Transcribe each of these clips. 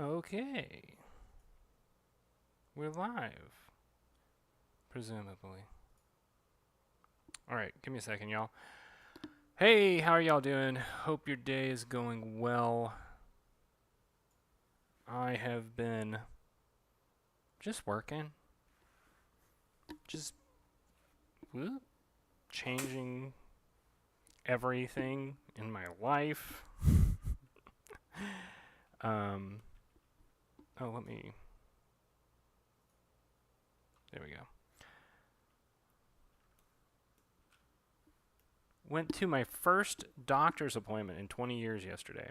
Okay. We're live, presumably. Alright, give me a second, y'all. Hey, how are y'all doing? Hope your day is going well. I have been just working. Just changing everything in my life. um, let me. There we go. Went to my first doctor's appointment in 20 years yesterday.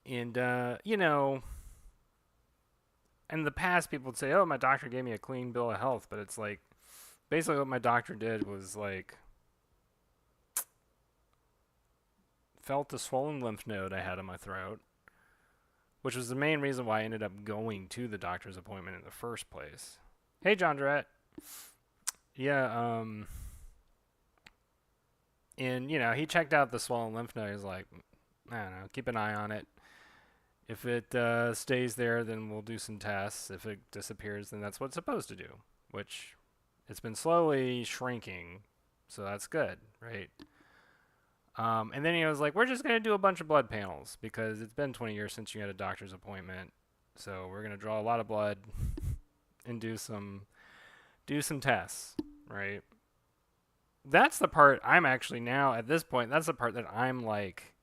And, in the past, people would say, oh, my doctor gave me a clean bill of health. But it's like, basically, what my doctor did was, like, felt the swollen lymph node I had in my throat, which was the main reason why I ended up going to the doctor's appointment in the first place. Hey, John Durrett. Yeah, and, he checked out the swollen lymph node. He's like, I don't know, keep an eye on it. If it stays there, then we'll do some tests. If it disappears, then that's what it's supposed to do, which it's been slowly shrinking, so that's good, right? And then he was like, we're just going to do a bunch of blood panels because it's been 20 years since you had a doctor's appointment. So we're going to draw a lot of blood and do some tests, right? That's the part I'm actually now at this point, that's the part that I'm like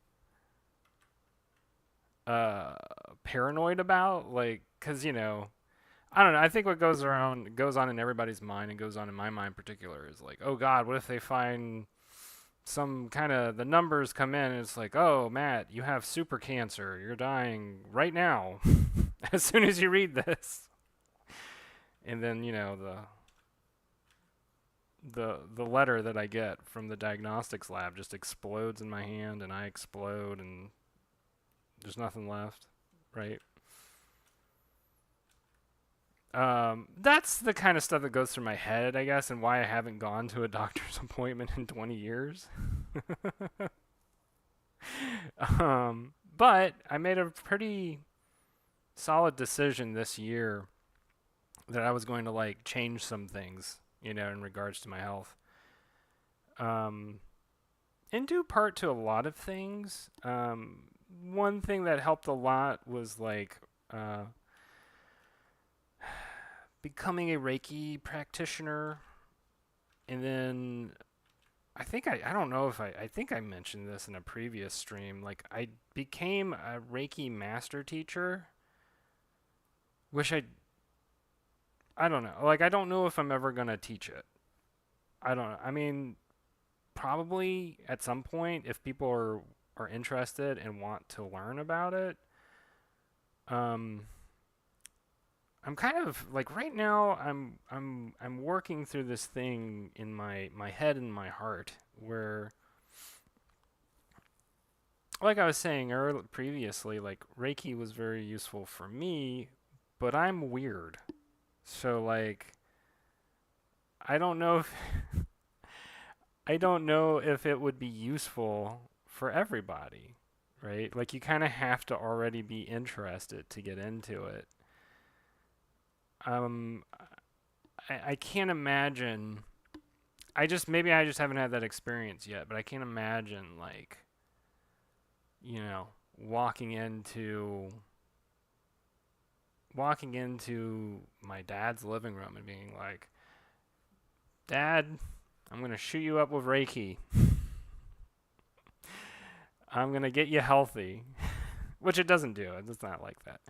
paranoid about, like, cuz I don't know, I think what goes on in everybody's mind and goes on in my mind in particular is like, oh god, what if they find some kind of, the numbers come in and it's like, oh, Matt, you have super cancer. You're dying right now as soon as you read this. And then, the letter that I get from the diagnostics lab just explodes in my hand and I explode and there's nothing left, right? That's the kind of stuff that goes through my head, I guess, and why I haven't gone to a doctor's appointment in 20 years. But I made a pretty solid decision this year that I was going to like change some things, in regards to my health. In due part to a lot of things. One thing that helped a lot was like becoming a Reiki practitioner. And then I don't know if I think I mentioned this in a previous stream. Like, I became a Reiki master teacher, which I don't know. Like, I don't know if I'm ever going to teach it. I don't know. I mean, probably at some point if people are interested and want to learn about it. I'm kind of like right now I'm working through this thing in my head and my heart where, like I was saying previously, like Reiki was very useful for me, but I'm weird. So like I don't know if I don't know if it would be useful for everybody, right? Like you kind of have to already be interested to get into it. Um I can't imagine. Maybe I just haven't had that experience yet, but I can't imagine like, you know, walking into my dad's living room and being like, "Dad, I'm going to shoot you up with Reiki. I'm going to get you healthy." Which it doesn't do. It's not like that.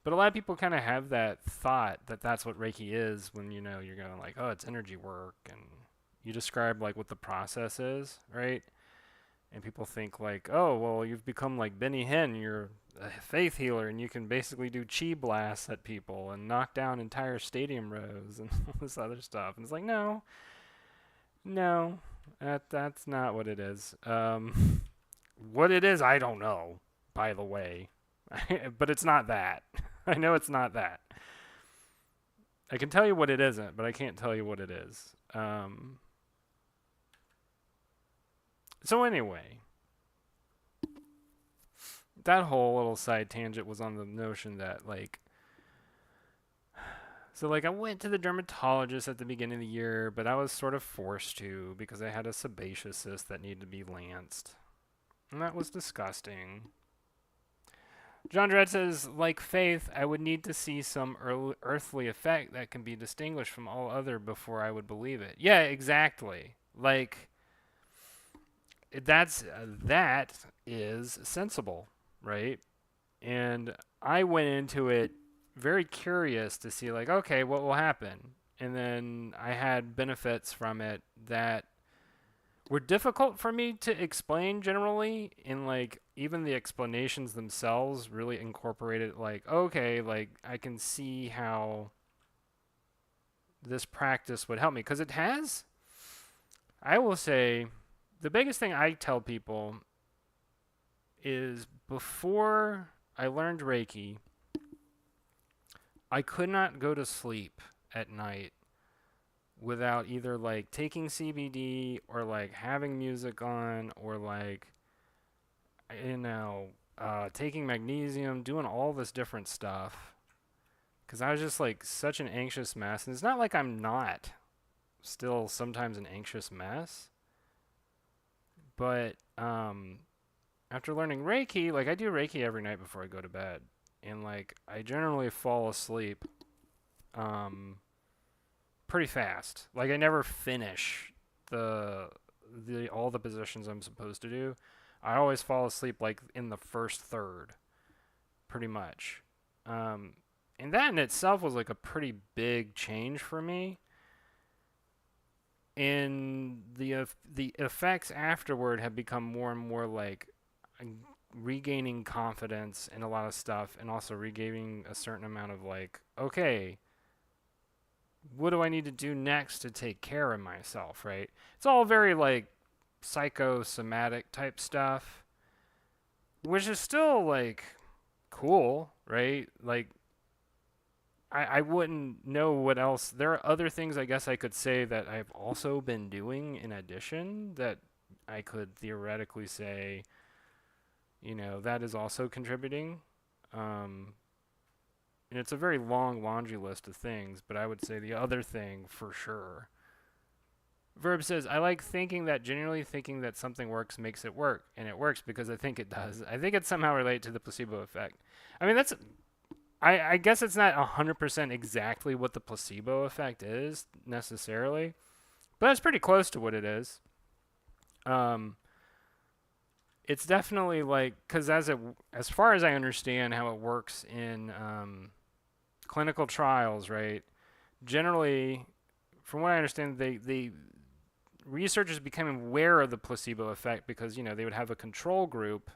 But a lot of people kind of have that thought that that's what Reiki is when, you're going like, "Oh, it's energy work." And you describe like what the process is, right? And people think like, "Oh, well, you've become like Benny Hinn. You're a faith healer, and you can basically do chi blasts at people and knock down entire stadium rows and all this other stuff." And it's like, no, no, that's not what it is. What it is, I don't know. By the way, but it's not that. I know it's not that. I can tell you what it isn't, but I can't tell you what it is. So anyway, that whole little side tangent was on the notion that like, so like I went to the dermatologist at the beginning of the year, but I was sort of forced to because I had a sebaceous cyst that needed to be lanced. And that was disgusting. John Dredd says, like faith, I would need to see some earthly effect that can be distinguished from all other before I would believe it. Yeah, exactly. Like that is sensible, right? And I went into it very curious to see like, okay, what will happen? And then I had benefits from it that were difficult for me to explain generally, and like even the explanations themselves really incorporated like, okay, like I can see how this practice would help me because it has. I will say the biggest thing I tell people is before I learned Reiki, I could not go to sleep at night without either like taking CBD or like having music on or like, you know, taking magnesium, doing all this different stuff. Because I was just like such an anxious mess. And it's not like I'm not still sometimes an anxious mess. But after learning Reiki, like I do Reiki every night before I go to bed. And like I generally fall asleep pretty fast. Like I never finish the all the positions I'm supposed to do. I always fall asleep like in the first third, pretty much. Um, and that in itself was like a pretty big change for me. And the effects afterward have become more and more like regaining confidence in a lot of stuff, and also regaining a certain amount of like, okay, what do I need to do next to take care of myself, right? It's all very like psychosomatic type stuff, which is still like cool, right? Like I wouldn't know what else. There are other things I guess I could say that I've also been doing in addition that I could theoretically say, you know, that is also contributing. Um, and it's a very long laundry list of things, but I would say the other thing for sure. Verb says, I like thinking that genuinely thinking that something works makes it work. And it works because I think it does. I think it's somehow related to the placebo effect. I mean, I guess it's not 100% exactly what the placebo effect is necessarily, but it's pretty close to what it is. Um, it's definitely like, because as far as I understand how it works in clinical trials, right? Generally, from what I understand, they researchers became aware of the placebo effect because, you know, they would have a control group.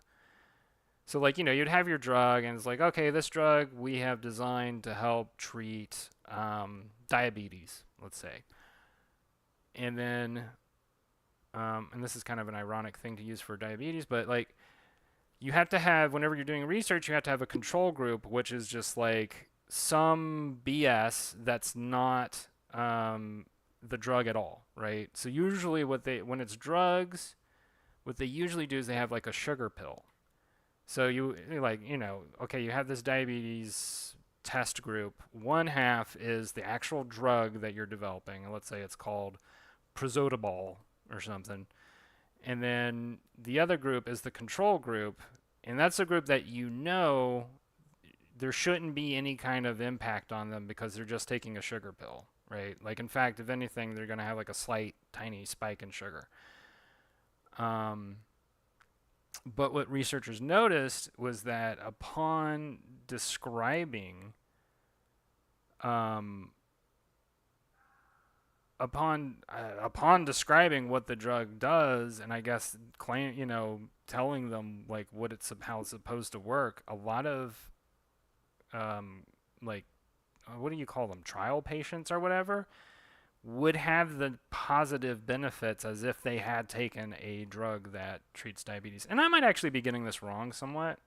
So like, you know, you'd have your drug and it's like, okay, this drug we have designed to help treat diabetes, let's say. And then, and this is kind of an ironic thing to use for diabetes, but like you have to have, whenever you're doing research, you have to have a control group, which is just like some BS that's not the drug at all, right? So usually when it's drugs, what they usually do is they have like a sugar pill. So you like, you know, okay, you have this diabetes test group. One half is the actual drug that you're developing. And let's say it's called Prozodabol or something. And then the other group is the control group. And that's a group that you know there shouldn't be any kind of impact on them because they're just taking a sugar pill, right? Like, in fact, if anything, they're going to have like a slight, tiny spike in sugar. But what researchers noticed was that um, upon describing what the drug does, and I guess telling them like how it's supposed to work, a lot of like what do you call them, trial patients or whatever, would have the positive benefits as if they had taken a drug that treats diabetes. And I might actually be getting this wrong somewhat.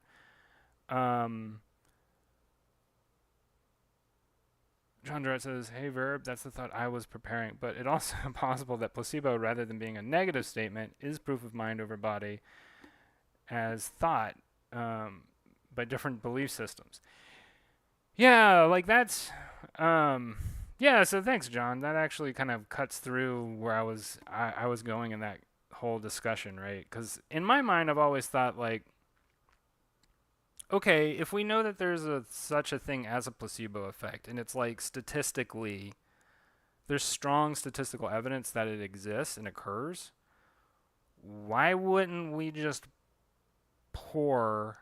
John Dredd says, hey, Verb, that's the thought I was preparing, but it's also possible that placebo, rather than being a negative statement, is proof of mind over body as thought. by different belief systems. Yeah, like that's yeah, so thanks John. That actually kind of cuts through where I was going in that whole discussion, right? Cuz in my mind I've always thought like okay, if we know that there's a such a thing as a placebo effect and it's like statistically there's strong statistical evidence that it exists and occurs, why wouldn't we just pour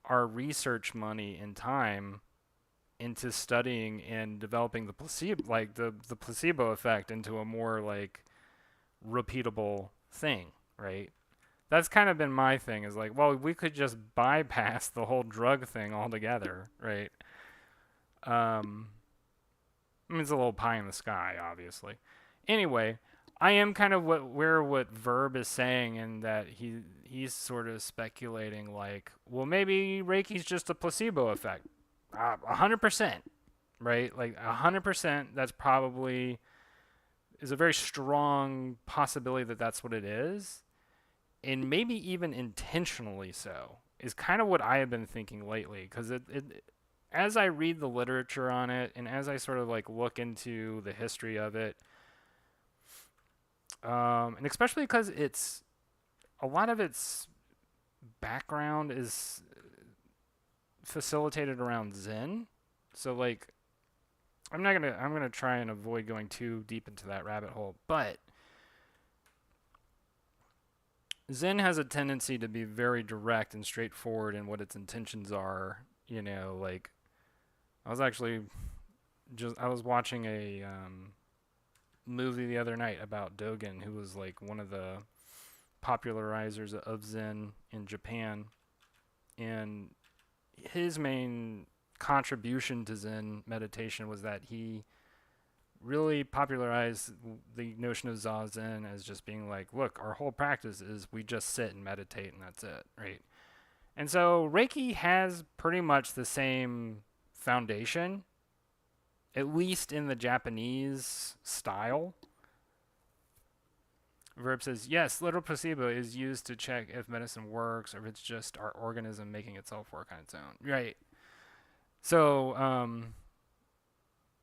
our research money and time into studying and developing the placebo like the placebo effect into a more like repeatable thing, right? That's kind of been my thing is like, well, we could just bypass the whole drug thing altogether, right? um I mean, it's a little pie in the sky, obviously. Anyway, I am kind of what Verb is saying in that he's sort of speculating like, well, maybe Reiki's just a placebo effect. 100%, right? Like 100%. That's probably is a very strong possibility that that's what it is, and maybe even intentionally so. Is kind of what I have been thinking lately because it as I read the literature on it and as I sort of like look into the history of it, and especially because it's a lot of its background is facilitated around Zen. So like I'm gonna try and avoid going too deep into that rabbit hole, but Zen has a tendency to be very direct and straightforward in what its intentions are. You know, like I was actually I was watching a movie the other night about Dogen, who was like one of the popularizers of Zen in Japan, and his main contribution to Zen meditation was that he really popularized the notion of Zazen as just being like, look, our whole practice is we just sit and meditate and that's it, right? And so Reiki has pretty much the same foundation, at least in the Japanese style. Verb says, yes, literal placebo is used to check if medicine works or if it's just our organism making itself work on its own. Right. So,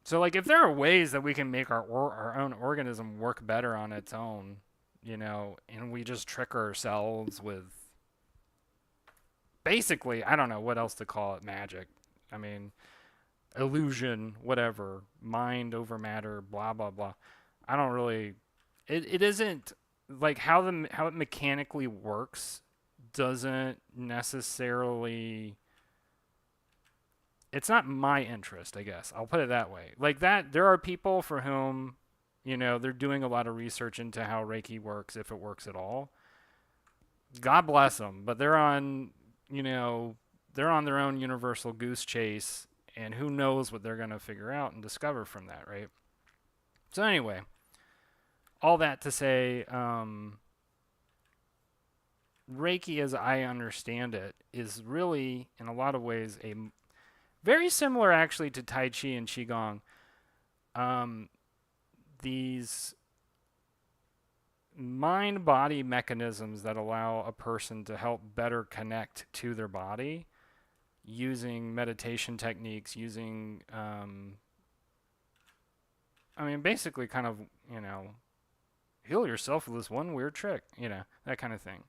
so like if there are ways that we can make our own organism work better on its own, you know, and we just trick ourselves with basically, I don't know what else to call it, magic. I mean, illusion, whatever, mind over matter, blah blah blah. I don't really. It isn't like how it mechanically works doesn't necessarily. It's not my interest, I guess. I'll put it that way. Like that, there are people for whom, you know, they're doing a lot of research into how Reiki works, if it works at all. God bless them, but they're on, you know, they're on their own universal goose chase, and who knows what they're going to figure out and discover from that, right? So anyway, all that to say, Reiki, as I understand it, is really, in a lot of ways, a very similar actually to Tai Chi and Qigong. Um, these mind body mechanisms that allow a person to help better connect to their body using meditation techniques, using, I mean, basically kind of, you know, heal yourself with this one weird trick, you know, that kind of thing.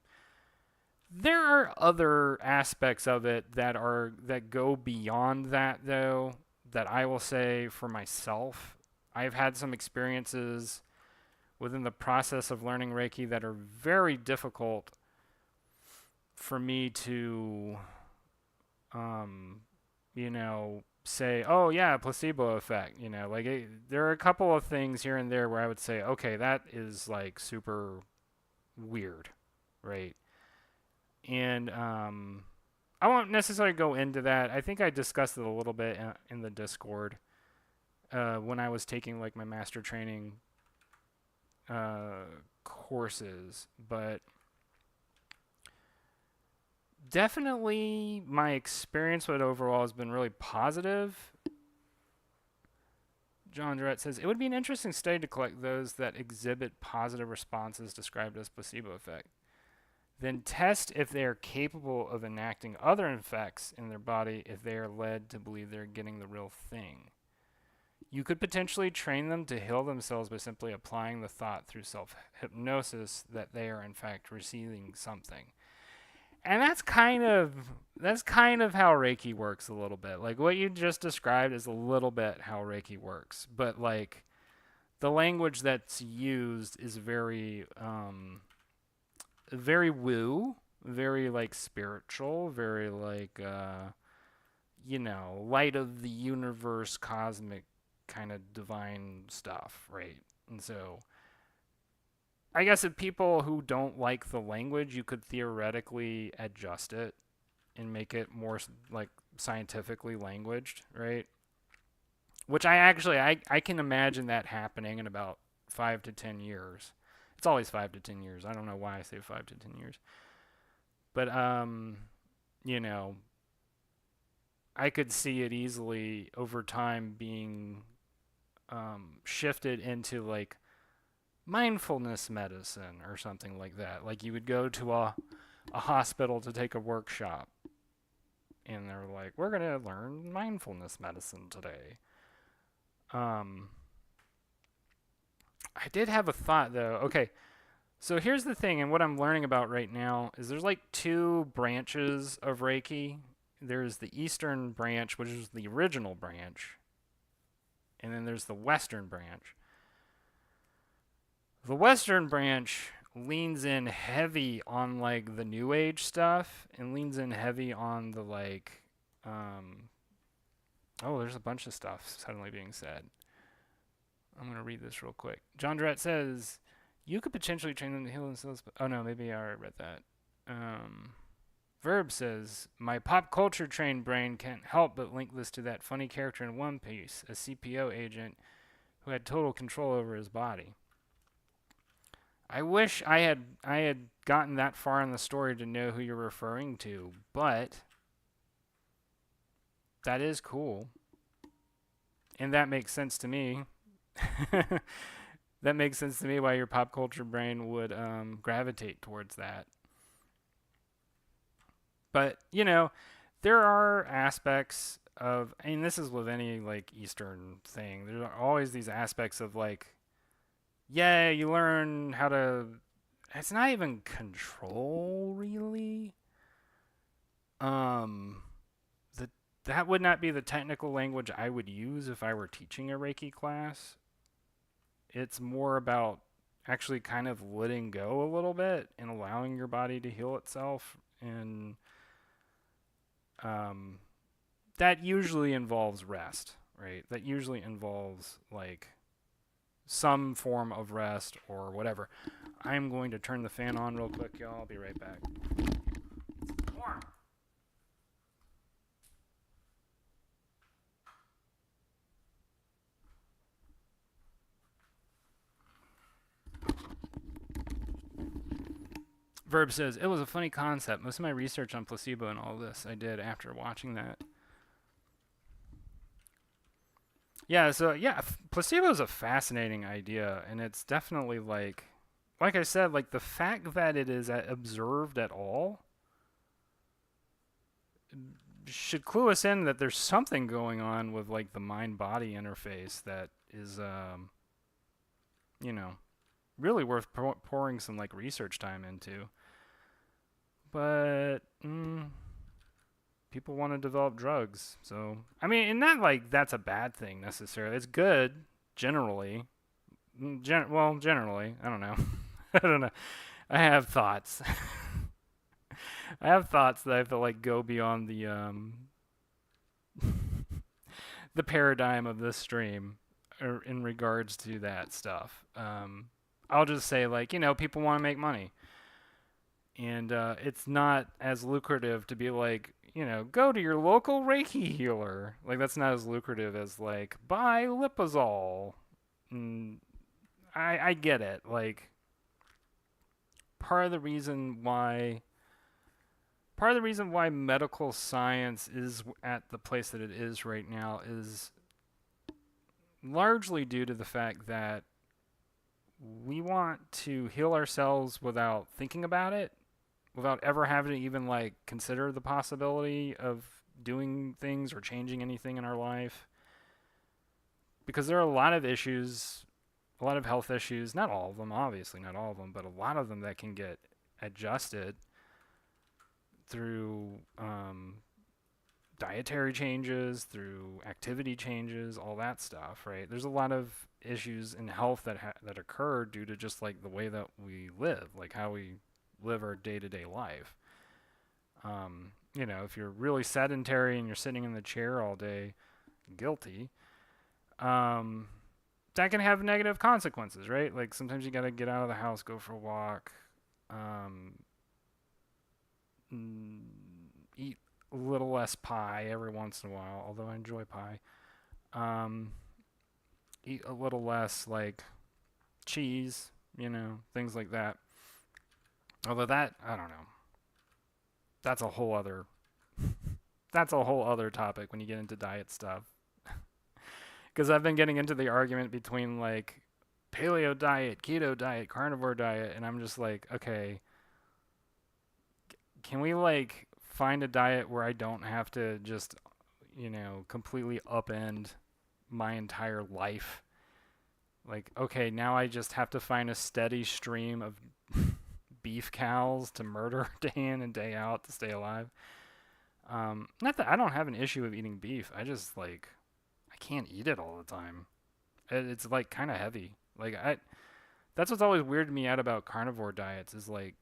There are other aspects of it that go beyond that though, that I will say for myself. I've had some experiences within the process of learning Reiki that are very difficult for me to you know, say, "Oh yeah, placebo effect," you know, like there are a couple of things here and there where I would say, "Okay, that is like super weird." Right? And I won't necessarily go into that. I think I discussed it a little bit in the Discord when I was taking like my master training courses, but definitely my experience with it overall has been really positive. John Durrett says it would be an interesting study to collect those that exhibit positive responses described as placebo effect. Then test if they are capable of enacting other effects in their body if they are led to believe they're getting the real thing. You could potentially train them to heal themselves by simply applying the thought through self hypnosis that they are in fact receiving something. And that's kind of how Reiki works a little bit. Like what you just described is a little bit how Reiki works, but like the language that's used is very woo, very like spiritual, very like light of the universe, cosmic kind of divine stuff, right? And so I guess if people who don't like the language, you could theoretically adjust it and make it more like scientifically languaged, right? Which I can imagine that happening in about 5 to 10 years. It's always 5 to 10 years. I don't know why I say 5 to 10 years, but you know, I could see it easily over time being shifted into like mindfulness medicine or something like that. Like you would go to a hospital to take a workshop, and they're like, "We're gonna learn mindfulness medicine today." Um, I did have a thought though. Okay, so here's the thing, and what I'm learning about right now is there's like two branches of Reiki. There's the Eastern branch, which is the original branch, and then there's the Western branch. The Western branch leans in heavy on like the New Age stuff and leans in heavy on the like, um, oh, there's a bunch of stuff suddenly being said. I'm going to read this real quick. John Drat says, you could potentially train them to heal themselves. But, oh, no, maybe I already read that. Verb says, my pop culture trained brain can't help but link this to that funny character in One Piece, a CPO agent who had total control over his body. I wish I had gotten that far in the story to know who you're referring to, but that is cool. And that makes sense to me. That makes sense to me why your pop culture brain would gravitate towards that. But, there are aspects of, and this is with any like Eastern thing, there are always these aspects of like, yeah, you learn how to, it's not even control really. Um, the that would not be the technical language I would use if I were teaching a Reiki class. It's more about actually kind of letting go a little bit and allowing your body to heal itself, and um, that usually involves rest, right? That usually involves like some form of rest or whatever. I'm going to turn the fan on real quick, y'all. I'll be right back. Warm. Verb says, it was a funny concept. Most of my research on placebo and all this I did after watching that. Yeah, so yeah, placebo is a fascinating idea, and it's definitely like I said, like the fact that it is observed at all should clue us in that there's something going on with like the mind-body interface that is, you know, really worth pouring some like research time into. But people want to develop drugs, so I mean, and not like that's a bad thing necessarily. It's good generally. Generally, I don't know. I don't know. I have thoughts. I have thoughts that I feel like go beyond the paradigm of this stream in regards to that stuff. I'll just say like people want to make money, and it's not as lucrative to be like go to your local Reiki healer. Like that's not as lucrative as like buy Lipazole. Mm, I get it. Like part of the reason why part of the reason why medical science is at the place that it is right now is largely due to the fact that we want to heal ourselves without thinking about it. without ever having to even like consider the possibility of doing things or changing anything in our life. Because there are a lot of issues, a lot of health issues, not all of them, obviously, not all of them, but a lot of them that can get adjusted through dietary changes, through activity changes, all that stuff, right? There's a lot of issues in health that occur due to just like the way that we live, like how we live our day-to-day life. If you're really sedentary and you're sitting in the chair all day, guilty. Um, that can have negative consequences, right? Like sometimes you gotta get out of the house, go for a walk, um, eat a little less pie every once in a while, although I enjoy pie. Um, eat a little less like cheese, things like that. Although that, I don't know. That's a whole other topic when you get into diet stuff. Because I've been getting into the argument between like paleo diet, keto diet, carnivore diet, and I'm just like, okay, can we like find a diet where I don't have to just, completely upend my entire life? Like, okay, now I just have to find a steady stream of beef cows to murder day in and day out to stay alive. Not that I don't have an issue with eating beef. I just like I can't eat it all the time. It's like kind of heavy. Like that's what's always weirded me out about carnivore diets is like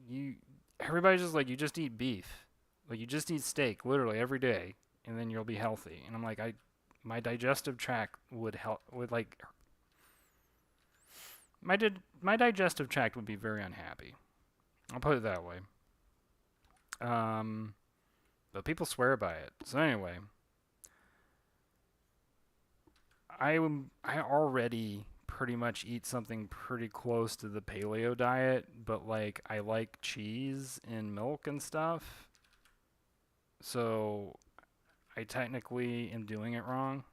you everybody's just like you just eat beef. Like you just eat steak literally every day and then you'll be healthy. And I'm like my digestive tract would help would like my digestive tract would be very unhappy. I'll put it that way. Um but people swear by it. So anyway, I already pretty much eat something pretty close to the paleo diet, but like I like cheese and milk and stuff. So I technically am doing it wrong.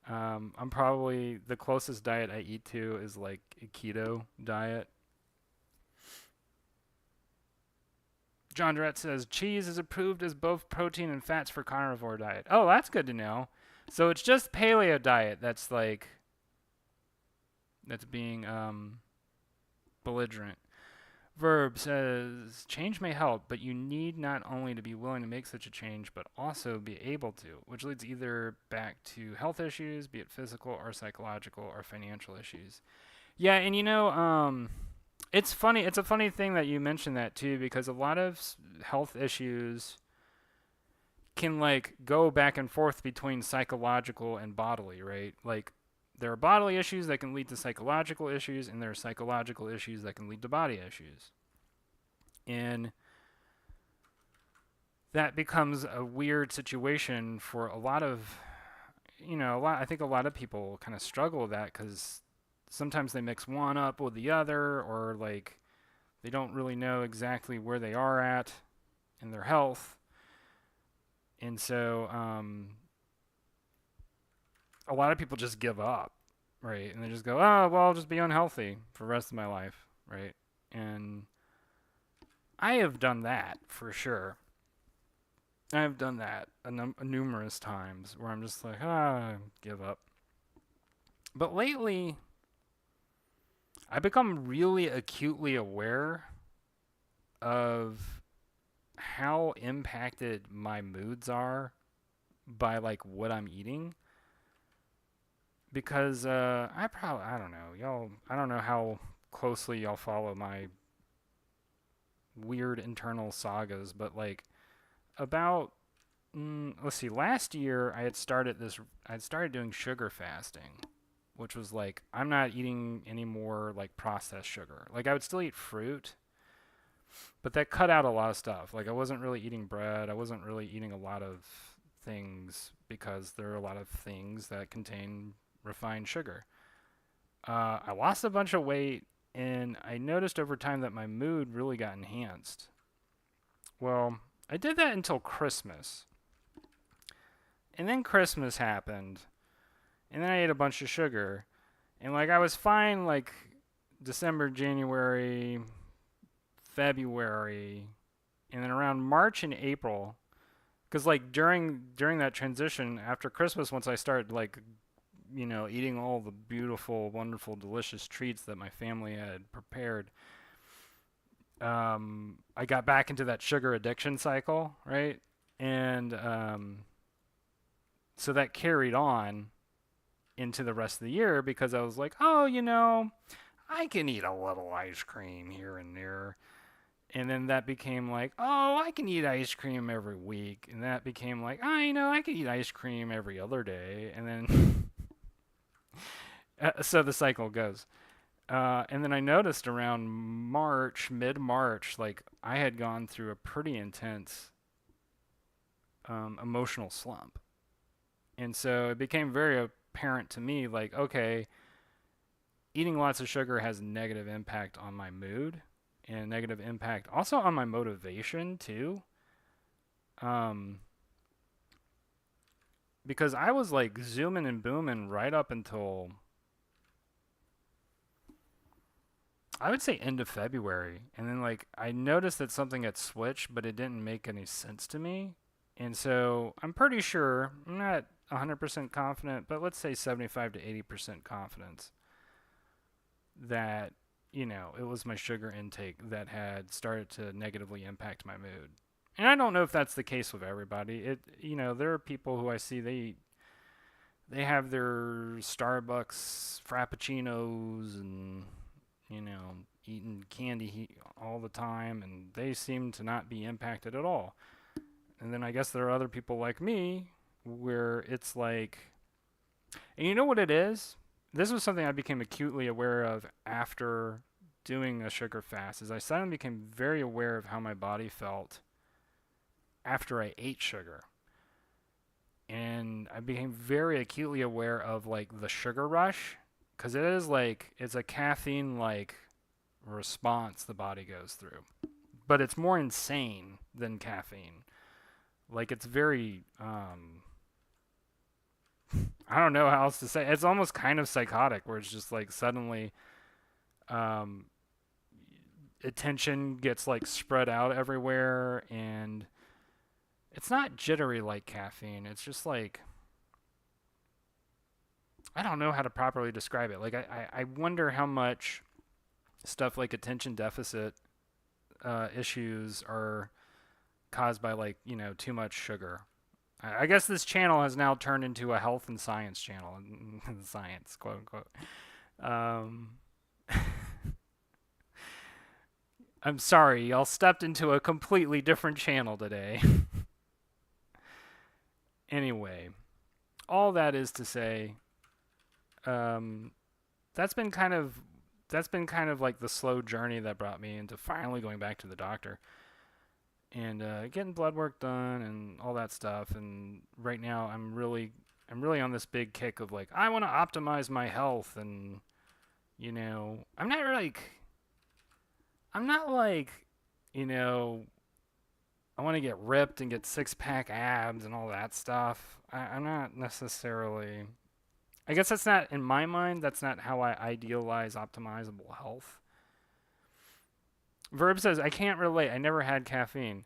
I'm probably the closest diet I eat to is like a keto diet. John Durrett says cheese is approved as both protein and fats for carnivore diet. Oh, that's good to know. So it's just paleo diet that's being belligerent. Verb says change may help, but you need not only to be willing to make such a change, but also be able to, which leads either back to health issues, be it physical or psychological or financial issues. Yeah, and it's funny. It's a funny thing that you mentioned that too, because a lot of health issues can like go back and forth between psychological and bodily, right? Like there are bodily issues that can lead to psychological issues, and there are psychological issues that can lead to body issues. And that becomes a weird situation for a lot of, I think a lot of people kind of struggle with that because sometimes they mix one up with the other, or like they don't really know exactly where they are at in their health. And so a lot of people just give up, right? And they just go, oh, well, I'll just be unhealthy for the rest of my life, right? And I have done that for sure. I have done that numerous times where I'm just like, give up. But lately, I've become really acutely aware of how impacted my moods are by like what I'm eating. Because I don't know, y'all. I don't know how closely y'all follow my weird internal sagas, but like about let's see, last year I had started doing sugar fasting, which was like I'm not eating any more like processed sugar. Like I would still eat fruit, but that cut out a lot of stuff. Like I wasn't really eating bread. I wasn't really eating a lot of things because there are a lot of things that contain refined sugar. I lost a bunch of weight, and I noticed over time that my mood really got enhanced. Well, I did that until Christmas. And then Christmas happened, and then I ate a bunch of sugar. And like I was fine like December, January, February, and then around March and April, because like during that transition after Christmas, once I started like eating all the beautiful, wonderful, delicious treats that my family had prepared, I got back into that sugar addiction cycle, right? And so that carried on into the rest of the year because I was like, oh, I can eat a little ice cream here and there. And then that became like, oh, I can eat ice cream every week. And that became like, oh, I can eat ice cream every other day. And then, so the cycle goes. And then I noticed around March, mid March, like I had gone through a pretty intense emotional slump. And so it became very apparent to me like, okay, eating lots of sugar has a negative impact on my mood and a negative impact also on my motivation too. Um, because I was like zooming and booming right up until I would say end of February. And then like I noticed that something had switched, but it didn't make any sense to me. And so I'm pretty sure, I'm not 100% confident, but let's say 75 to 80% confidence that, it was my sugar intake that had started to negatively impact my mood. And I don't know if that's the case with everybody. There are people who I see they have their Starbucks frappuccinos and eating candy all the time, and they seem to not be impacted at all. And then I guess there are other people like me where it's like, and you know what it is? This was something I became acutely aware of after doing a sugar fast, is I suddenly became very aware of how my body felt after I ate sugar. And I became very acutely aware of like the sugar rush, because it's a caffeine like response the body goes through, but it's more insane than caffeine. Like it's very I don't know how else to say. It's almost kind of psychotic, where it's just like suddenly um, attention gets like spread out everywhere, and it's not jittery like caffeine. It's just like, I don't know how to properly describe it. Like I wonder how much stuff like attention deficit issues are caused by like too much sugar. I guess this channel has now turned into a health and science channel, science quote unquote. Um, I'm sorry, y'all stepped into a completely different channel today. Anyway, all that is to say, um, that's been kind of like the slow journey that brought me into finally going back to the doctor and getting blood work done and all that stuff. And right now, I'm really on this big kick of like, I want to optimize my health, and I'm not like, I want to get ripped and get 6-pack abs and all that stuff. I'm not necessarily. I guess that's not, in my mind, that's not how I idealize optimizable health. Verb says, I can't relate. I never had caffeine.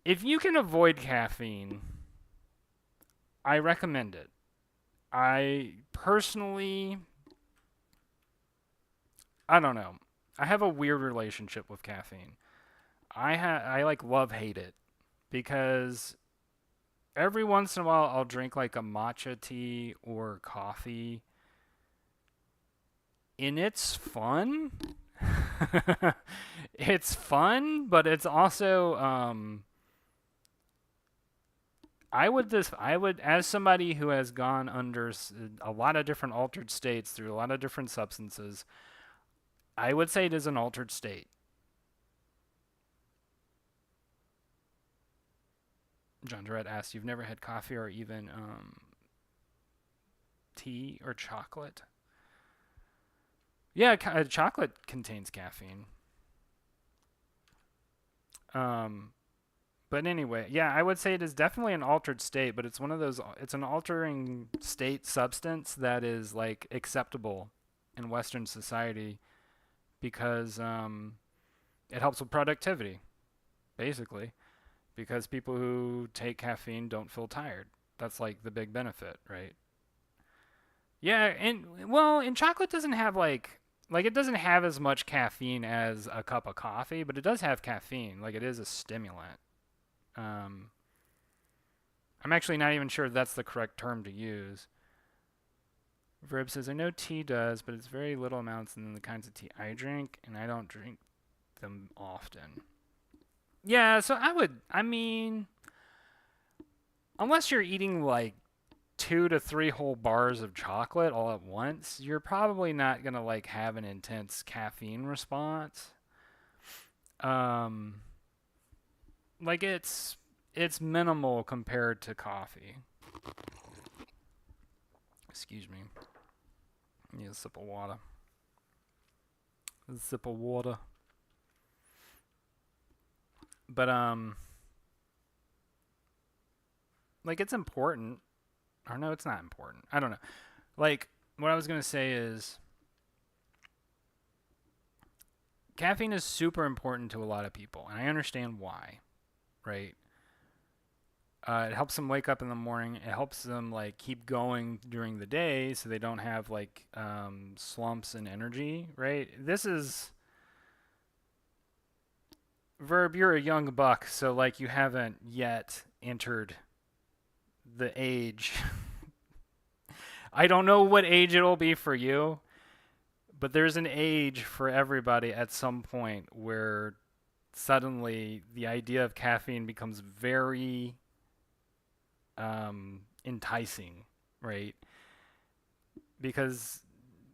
If you can avoid caffeine, I recommend it. I personally, I don't know. I have a weird relationship with caffeine. I like love hate it, because every once in a while I'll drink like a matcha tea or coffee, and it's fun. It's fun, but it's also I would, as somebody who has gone under a lot of different altered states through a lot of different substances, I would say it is an altered state. John Durrett asked, "You've never had coffee or even tea or chocolate?" Yeah, chocolate contains caffeine. Um, but anyway, yeah, I would say it is definitely an altered state, but it's one of those. It's an altering state substance that is like acceptable in Western society because it helps with productivity, basically. Because people who take caffeine don't feel tired. That's like the big benefit, right? Yeah, and chocolate doesn't have like it doesn't have as much caffeine as a cup of coffee, but it does have caffeine. Like it is a stimulant. Um, I'm actually not even sure that's the correct term to use. Verb says, I know tea does, but it's very little amounts in the kinds of tea I drink, and I don't drink them often. Yeah, so I mean, unless you're eating like 2 to 3 whole bars of chocolate all at once, you're probably not going to like have an intense caffeine response. Um, like it's minimal compared to coffee. Excuse me. Need a sip of water. A sip of water. But like it's important. Or no, it's not important. I don't know. Like what I was gonna say is caffeine is super important to a lot of people, and I understand why, right? It helps them wake up in the morning. It helps them like keep going during the day, so they don't have like slumps in energy, right? This is Verb. You're a young buck, so like you haven't yet entered the age. I don't know what age it'll be for you, but there's an age for everybody at some point where suddenly the idea of caffeine becomes very enticing, right? Because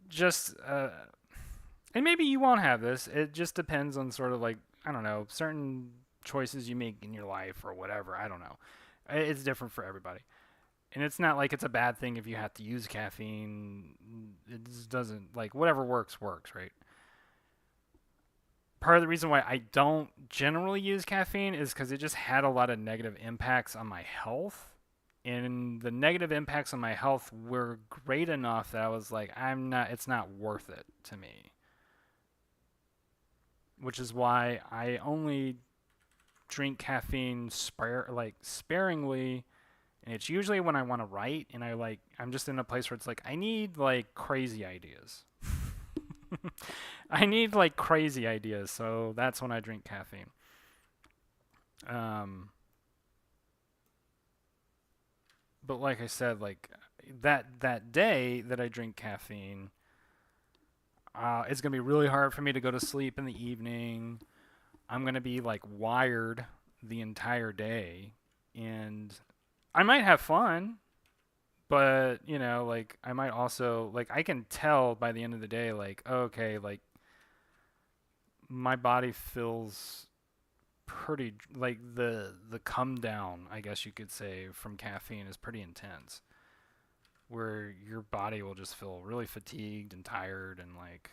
just and maybe you won't have this. It just depends on sort of like I don't know certain choices you make in your life or whatever. I don't know. It's different for everybody. And it's not like it's a bad thing if you have to use caffeine. It just doesn't like whatever works works, right? Part of the reason why I don't generally use caffeine is because it just had a lot of negative impacts on my health. And the negative impacts on my health were great enough that I was like, it's not worth it to me. Which is why I only drink caffeine sparingly, and it's usually when I want to write and I'm just in a place where it's like I need like crazy ideas. I need like crazy ideas, so that's when I drink caffeine. But like I said, like that day that I drink caffeine, it's gonna be really hard for me to go to sleep in the evening. I'm gonna be like wired the entire day, and I might have fun, but like I might also like I can tell by the end of the day, like okay, like my body feels pretty like the come down, I guess you could say, from caffeine is pretty intense, where your body will just feel really fatigued and tired and like,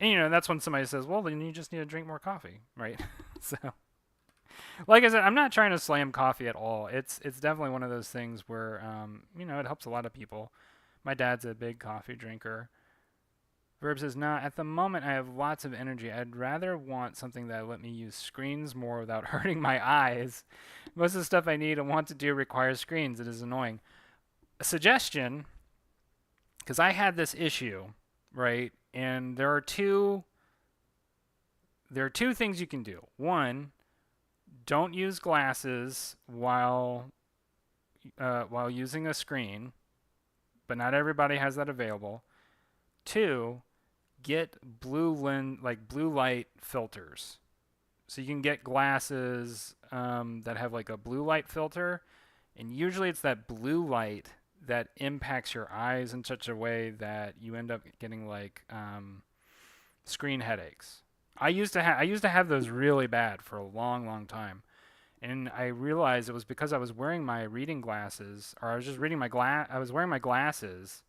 and that's when somebody says, well, then you just need to drink more coffee, right? So like I said, I'm not trying to slam coffee at all. It's definitely one of those things where it helps a lot of people. My dad's a big coffee drinker. Verb says, nah, at the moment I have lots of energy. I'd rather want something that let me use screens more without hurting my eyes. Most of the stuff I need and want to do requires screens. It is annoying. A suggestion, because I had this issue, right? And there are two things you can do. One, don't use glasses while using a screen, but not everybody has that available. Two, get blue light filters. So you can get glasses that have like a blue light filter, and usually it's that blue light that impacts your eyes in such a way that you end up getting like screen headaches. I used to have those really bad for a long, long time. And I realized it was because I was wearing my reading glasses, or I was just reading I was wearing my glasses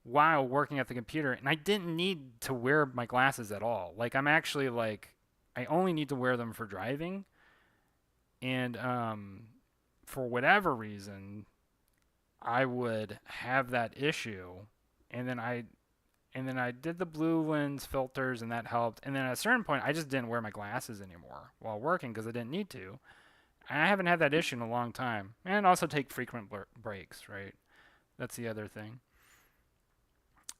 while working at the computer, and I didn't need to wear my glasses at all. Like I'm actually like I only need to wear them for driving, and for whatever reason, I would have that issue, and then And then I did the blue lens filters, and that helped. And then at a certain point, I just didn't wear my glasses anymore while working because I didn't need to. And I haven't had that issue in a long time. And also take frequent breaks, right? That's the other thing.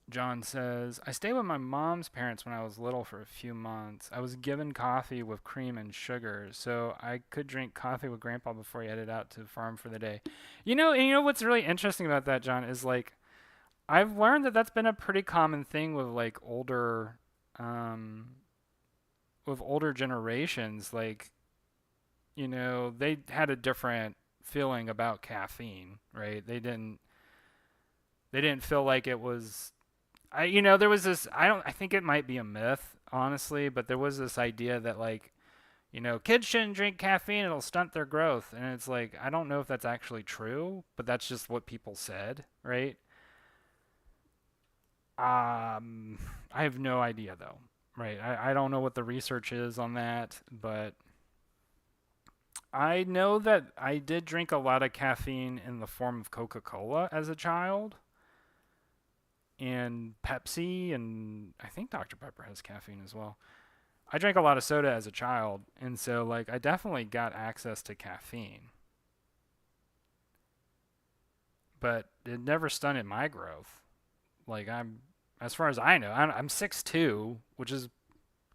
John says, I stayed with my mom's parents when I was little for a few months. I was given coffee with cream and sugar, so I could drink coffee with Grandpa before he headed out to the farm for the day. And you know what's really interesting about that, John, is like I've learned that that's been a pretty common thing um, with older generations. Like, they had a different feeling about caffeine, right? They didn't feel like it was there was this I think it might be a myth, honestly, but there was this idea that like, kids shouldn't drink caffeine, it'll stunt their growth. And it's like, I don't know if that's actually true, but that's just what people said, right? I have no idea though. Right. I don't know what the research is on that, but I know that I did drink a lot of caffeine in the form of Coca-Cola as a child and Pepsi, and I think Dr. Pepper has caffeine as well. I drank a lot of soda as a child, and so like I definitely got access to caffeine, but it never stunted my growth. Like as far as I know, I'm 6'2", which is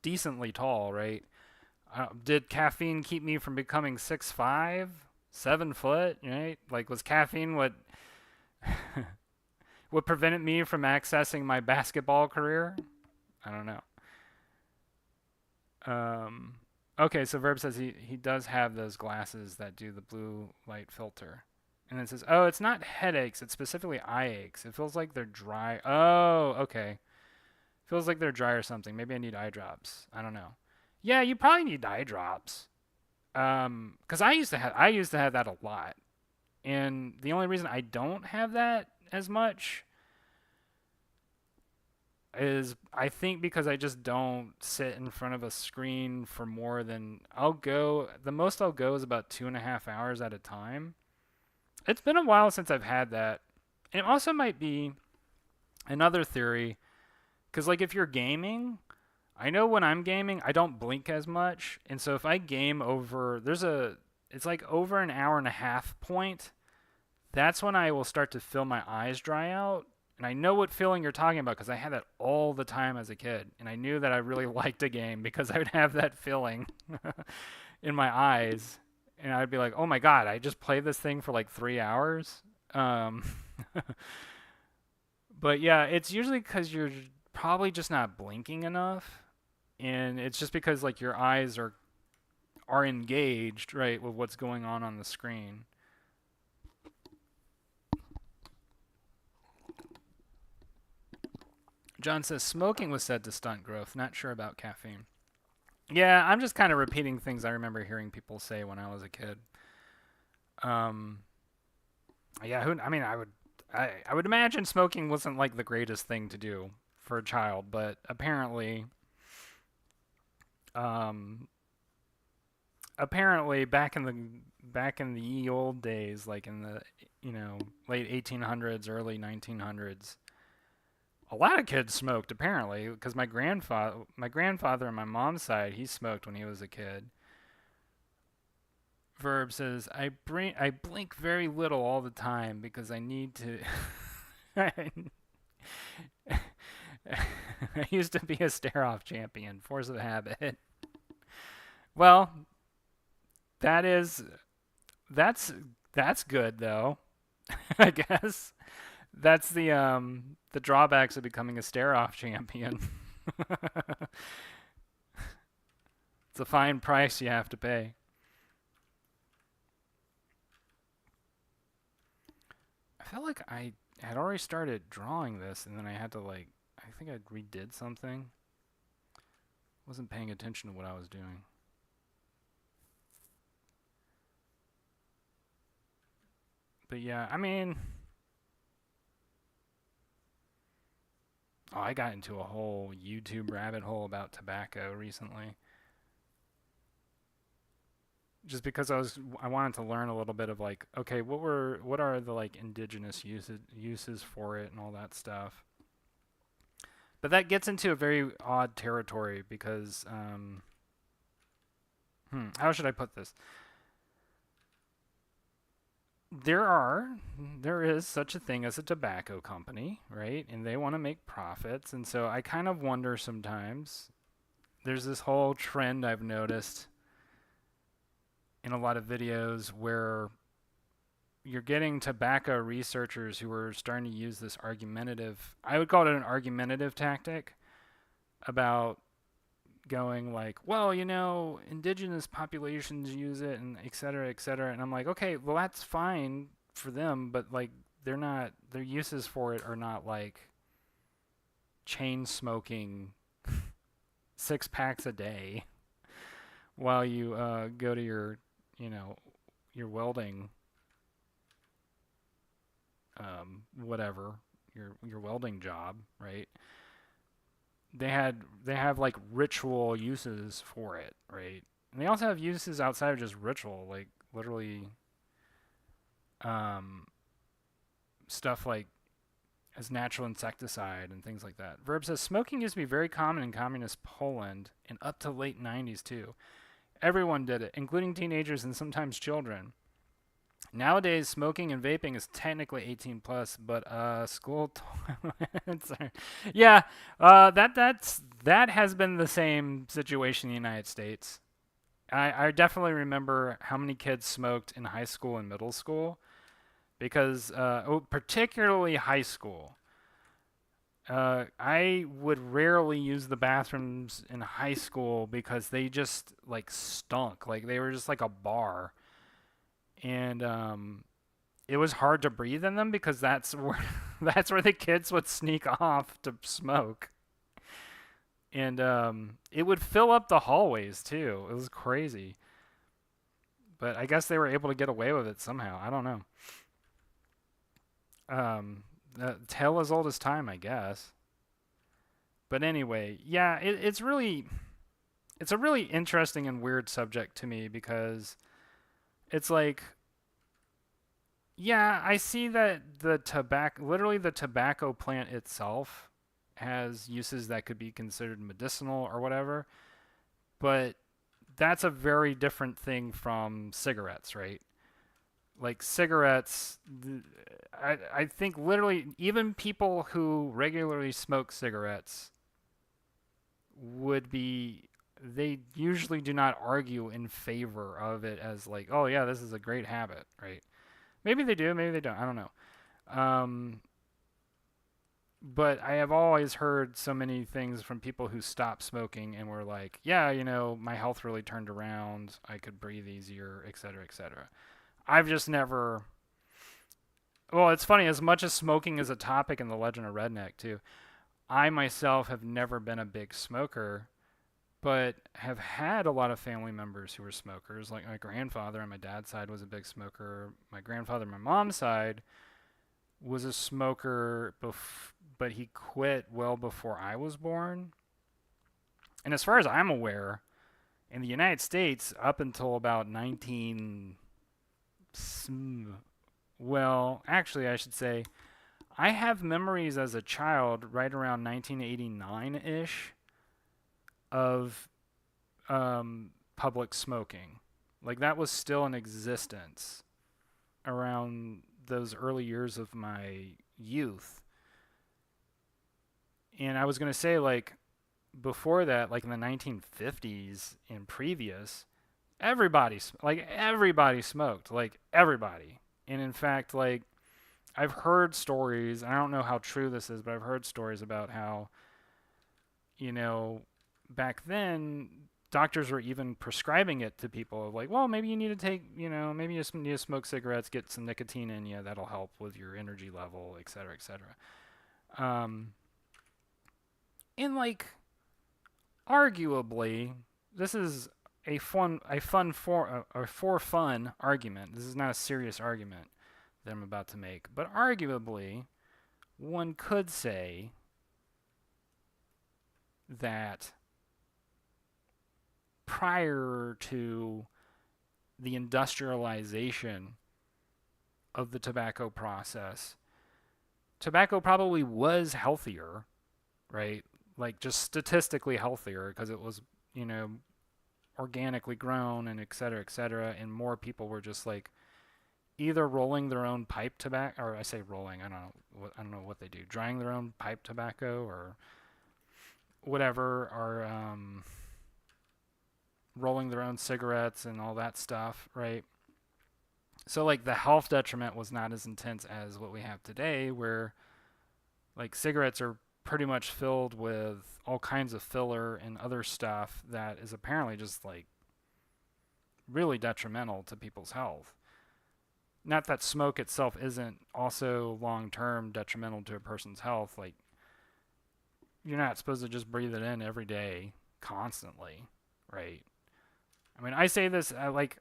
decently tall, right? Did caffeine keep me from becoming 6'5", 7 foot? Right? Like, was caffeine what prevented me from accessing my basketball career? I don't know. Um, okay, so Verb says he does have those glasses that do the blue light filter. And it says, oh, it's not headaches, it's specifically eye aches. It feels like they're dry. Oh, okay. Feels like they're dry or something. Maybe I need eye drops. I don't know. Yeah, you probably need eye drops. Because I used to have that a lot, and the only reason I don't have that as much is I think because I just don't sit in front of a screen for more than the most I'll go is about 2.5 hours at a time. It's been a while since I've had that. And it also might be another theory, because like if you're gaming, I know when I'm gaming, I don't blink as much. And so if I game it's like over an hour and a half point, that's when I will start to feel my eyes dry out. And I know what feeling you're talking about because I had that all the time as a kid. And I knew that I really liked a game because I would have that feeling in my eyes. And I'd be like, oh my God, I just played this thing for like 3 hours. Um, but yeah, it's usually because you're probably just not blinking enough. And it's just because like your eyes are engaged, right, with what's going on the screen. John says smoking was said to stunt growth. Not sure about caffeine. Yeah, I'm just kind of repeating things I remember hearing people say when I was a kid. Um, yeah, I would imagine smoking wasn't like the greatest thing to do for a child, but um, apparently back in the ye old days, like in the late 1800s, early 1900s, a lot of kids smoked apparently because my grandfather on my mom's side, he smoked when he was a kid. Verb says I blink very little all the time because I need to. I used to be a stare off champion, force of habit. Well, that is that's that's good though. I guess that's the drawbacks of becoming a stare off champion. It's a fine price you have to pay. I felt like I had already started drawing this, and then I had to like, I think I redid something. Wasn't paying attention to what I was doing. But yeah, I mean, oh, I got into a whole YouTube rabbit hole about tobacco recently, just because I wanted to learn a little bit of like, okay, what are the like indigenous uses for it and all that stuff. But that gets into a very odd territory because, how should I put this? There is such a thing as a tobacco company, right? And they want to make profits. And so I kind of wonder sometimes, there's this whole trend I've noticed in a lot of videos where you're getting tobacco researchers who are starting to use this argumentative, I would call it an argumentative tactic about going like, well, indigenous populations use it and et cetera, et cetera. And I'm like, okay, well, that's fine for them, but like, their uses for it are not like chain smoking 6 packs a day while you go to you know, your welding, whatever, your welding job, right? They have like ritual uses for it, right? And they also have uses outside of just ritual, like literally um, stuff like as natural insecticide and things like that. Verb says smoking used to be very common in communist Poland and up to late 90s too. Everyone did it, including teenagers and sometimes children. Nowadays, smoking and vaping is technically 18 plus, but school toilets are, yeah, that has been the same situation in the United States. I definitely remember how many kids smoked in high school and middle school because particularly high school. I would rarely use the bathrooms in high school because they just like stunk, like they were just like a bar, and it was hard to breathe in them because that's where that's where the kids would sneak off to smoke, and it would fill up the hallways too. It was crazy, but I guess they were able to get away with it somehow. I don't know. Tale as old as time, I guess. But anyway, yeah, it's a really interesting and weird subject to me because it's like, yeah, I see that literally the tobacco plant itself has uses that could be considered medicinal or whatever, but that's a very different thing from cigarettes, right? Like cigarettes, I think literally even people who regularly smoke cigarettes would be, they usually do not argue in favor of it as like, oh yeah, this is a great habit, right? Maybe they do, maybe they don't. I don't know. Um, but I have always heard so many things from people who stopped smoking and were like, yeah, my health really turned around. I could breathe easier, et cetera, et cetera. I've just never. Well, it's funny. As much as smoking is a topic in the Legend of Redneck too, I myself have never been a big smoker, but have had a lot of family members who were smokers. Like my grandfather on my dad's side was a big smoker. My grandfather on my mom's side was a smoker, but he quit well before I was born. And as far as I'm aware, in the United States, up until about 19, well, actually, I should say, I have memories as a child right around 1989 ish of public smoking. Like that was still in existence around those early years of my youth. And I was going to say, like, before that, like in the 1950s and previous, everybody smoked, like everybody. And in fact, like, I've heard stories, I don't know how true this is, but I've heard stories about how, you know, back then doctors were even prescribing it to people, like, well, maybe you need to take, maybe you just need to smoke cigarettes, get some nicotine in you, that'll help with your energy level, et cetera, et cetera. And like, arguably, this is for fun argument. This is not a serious argument that I'm about to make, but arguably, one could say that prior to the industrialization of the tobacco process, tobacco probably was healthier, right? like just statistically healthier because it was, you know, organically grown and et cetera, and more people were just like either rolling their own pipe tobacco, or I say rolling, I don't know what they do, drying their own pipe tobacco or whatever, or rolling their own cigarettes and all that stuff, right? So like the health detriment was not as intense as what we have today, where like cigarettes are pretty much filled with all kinds of filler and other stuff that is apparently just like really detrimental to people's health. Not that smoke itself isn't also long term detrimental to a person's health. Like, you're not supposed to just breathe it in every day, constantly, right? I mean, I say this like,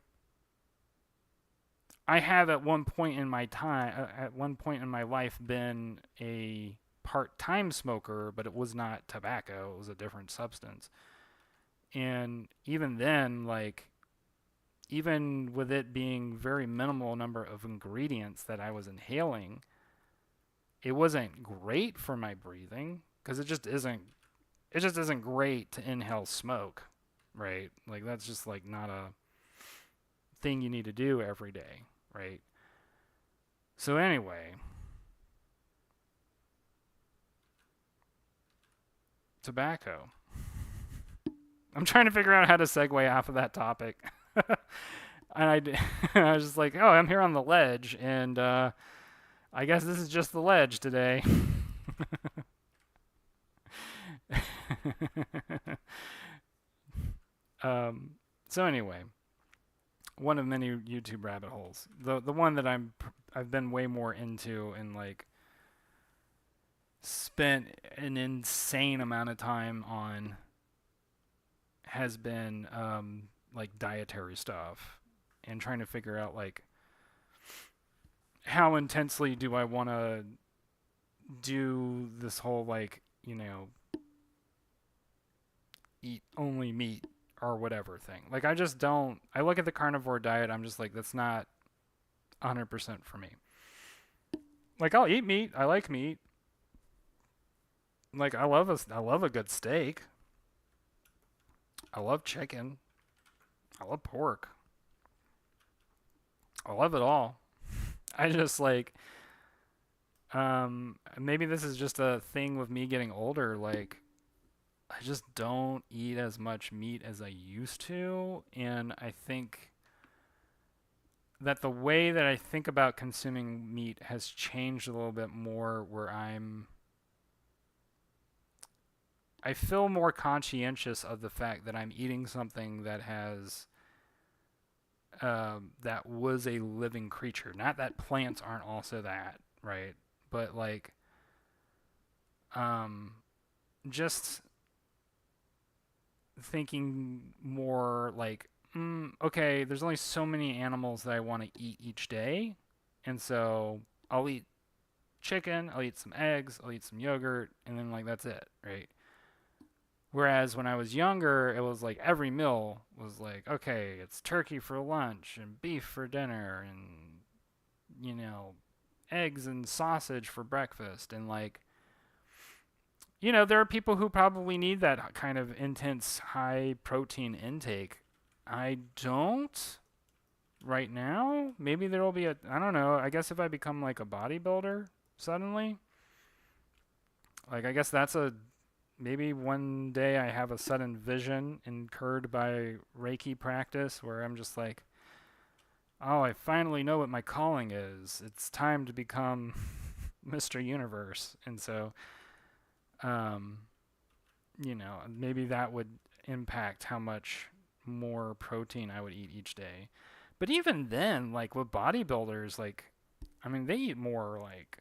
I have at one point in my time, at one point in my life, been a part-time smoker, but it was not tobacco; it was a different substance. And even then, like, even with it being very minimal number of ingredients that I was inhaling, it wasn't great for my breathing because it just isn't. It just isn't great to inhale smoke, right? Like that's just like not a thing you need to do every day, right? So anyway, tobacco. I'm trying to figure out how to segue off of that topic. And I was just like, oh, I'm here on the ledge, and I guess this is just the ledge today. um, so anyway, one of many YouTube rabbit holes. The one that I've been way more into and like spent an insane amount of time on has been like dietary stuff and trying to figure out like how intensely do I want to do this whole like, you know, eat only meat or whatever thing. Like I just don't, I look at the carnivore diet, I'm just like that's not 100% for me. Like I'll eat meat, I like meat. Like I love a good steak. I love chicken. I love pork. I love it all. I just like maybe this is just a thing with me getting older, like I just don't eat as much meat as I used to, and I think that the way that I think about consuming meat has changed a little bit more where I feel more conscientious of the fact that I'm eating something that has that was a living creature. Not that plants aren't also that, right? But like um just thinking more like, okay, there's only so many animals that I want to eat each day, and so I'll eat chicken, I'll eat some eggs, I'll eat some yogurt, and then like that's it, right? Whereas when I was younger, it was like every meal was like, okay, it's turkey for lunch and beef for dinner and, you know, eggs and sausage for breakfast. And like, you know, there are people who probably need that kind of intense high protein intake. I don't right now. Maybe there will be I don't know. I guess if I become like a bodybuilder suddenly, like I guess that's a maybe one day I have a sudden vision incurred by Reiki practice where I'm just like, oh, I finally know what my calling is. It's time to become Mr. Universe. And so, um, you know, maybe that would impact how much more protein I would eat each day. But even then, like with bodybuilders, like, I mean, they eat more like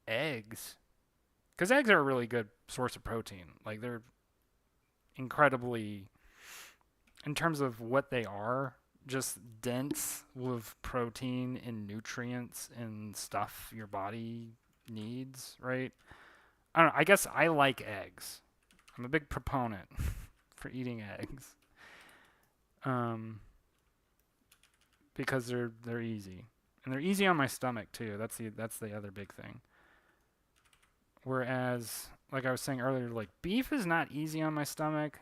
eggs because eggs are a really good source of protein. Like they're incredibly, in terms of what they are, just dense with protein and nutrients and stuff your body needs, right? I don't know. I guess I like eggs. I'm a big proponent for eating eggs. Um, because they're easy. And they're easy on my stomach too. That's the other big thing. Whereas like I was saying earlier, like beef is not easy on my stomach.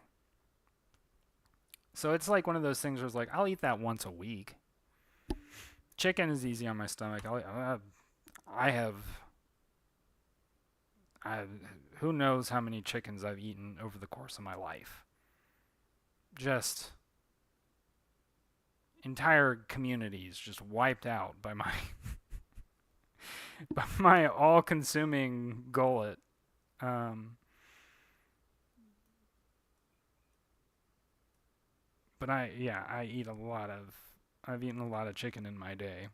So it's like one of those things where it's like I'll eat that once a week. Chicken is easy on my stomach. I have I who knows how many chickens I've eaten over the course of my life. Just entire communities just wiped out by my by my all-consuming gullet. Um, but I eat a lot of. I've eaten a lot of chicken in my day,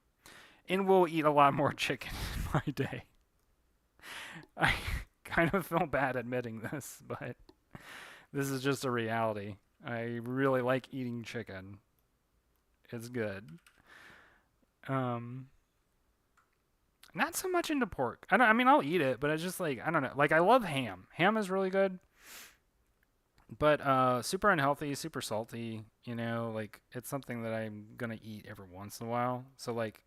and will eat a lot more chicken in my day. I kind of feel bad admitting this, but this is just a reality. I really like eating chicken. It's good. Um, Not so much into pork. I don't. I mean, I'll eat it, but it's just like I don't know. Like I love ham. Ham is really good, but super unhealthy, super salty. You know, like it's something that I'm gonna eat every once in a while. So like,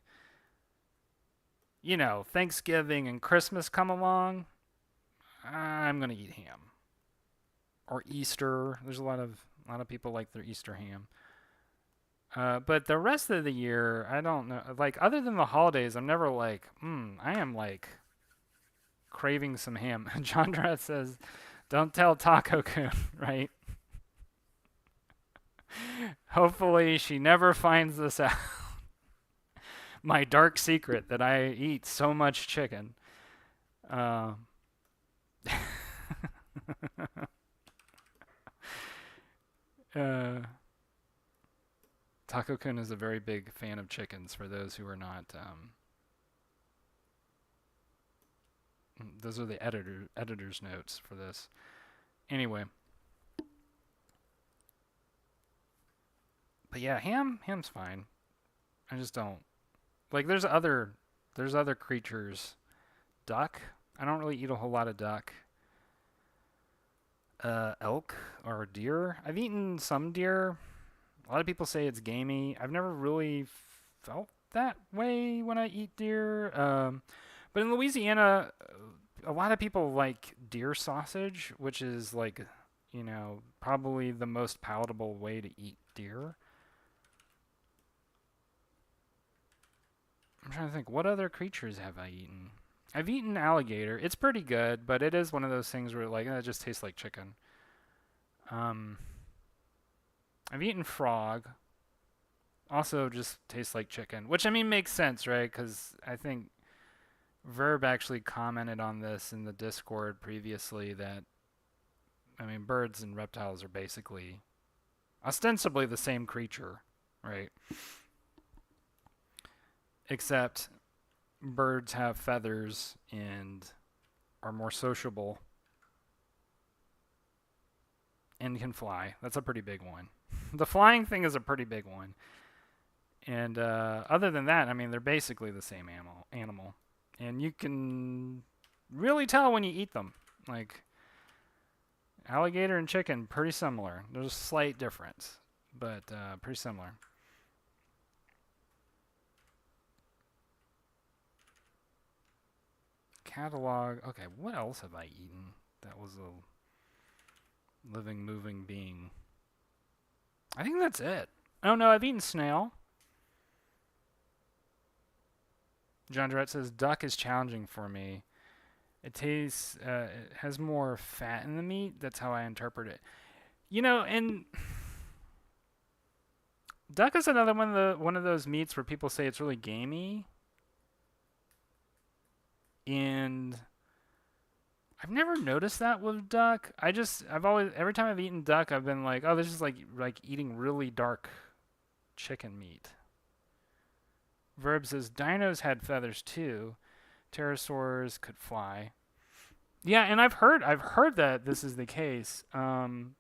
Thanksgiving and Christmas come along, I'm gonna eat ham. Or Easter. There's a lot of people like their Easter ham. But the rest of the year, I don't know. Like other than the holidays, I'm never like, I am like craving some ham. John Drat says, "Don't tell Taco Kun," right? Hopefully, she never finds this out. My dark secret that I eat so much chicken. Uh, uh, Taco Kun is a very big fan of chickens. For those who are not, those are the editor's notes for this. Anyway, but yeah, ham's fine. I just don't like. There's other creatures. Duck. I don't really eat a whole lot of duck. Elk or deer. I've eaten some deer. A lot of people say it's gamey. I've never really felt that way when I eat deer. But in Louisiana, a lot of people like deer sausage, which is like, probably the most palatable way to eat deer. I'm trying to think, what other creatures have I eaten? I've eaten alligator. It's pretty good, but it is one of those things where like it just tastes like chicken. Um, I've eaten frog. Also, just tastes like chicken, which I mean makes sense, right? Because I think Verb actually commented on this in the Discord previously that I mean birds and reptiles are basically ostensibly the same creature, right? Except birds have feathers and are more sociable and can fly. That's a pretty big one. The flying thing is a pretty big one. And other than that, I mean, they're basically the same animal. And you can really tell when you eat them. Like, alligator and chicken, pretty similar. There's a slight difference, but pretty similar. Catalog. Okay, what else have I eaten that was a living, moving being? I think that's it. Oh no, I've eaten snail. John Durrett says duck is challenging for me. It has more fat in the meat. That's how I interpret it. And duck is another one of those meats where people say it's really gamey, and I've never noticed that with duck. I've always every time I've eaten duck, I've been like, oh, this is like eating really dark chicken meat. Verb says dinos had feathers too. Pterosaurs could fly. Yeah, and I've heard that this is the case. And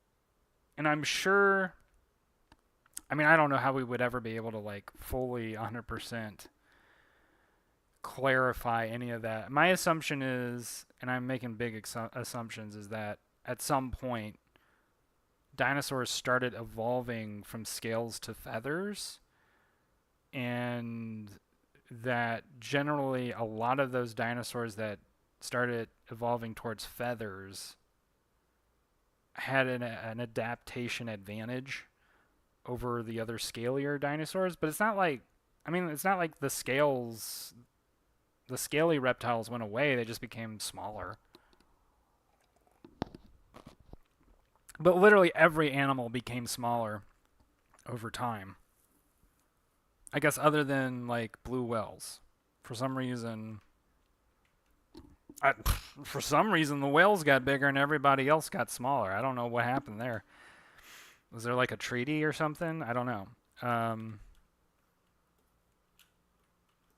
I'm sure. I mean, I don't know how we would ever be able to like fully 100% clarify any of that. My assumption is, and I'm making big assumptions, is that at some point dinosaurs started evolving from scales to feathers, and that generally a lot of those dinosaurs that started evolving towards feathers had an adaptation advantage over the other scalier dinosaurs, but it's not like, I mean, it's not like the scaly reptiles went away, they just became smaller. But literally every animal became smaller over time. I guess other than like blue whales. For some reason, for some reason the whales got bigger and everybody else got smaller. I don't know what happened there. Was there like a treaty or something? I don't know.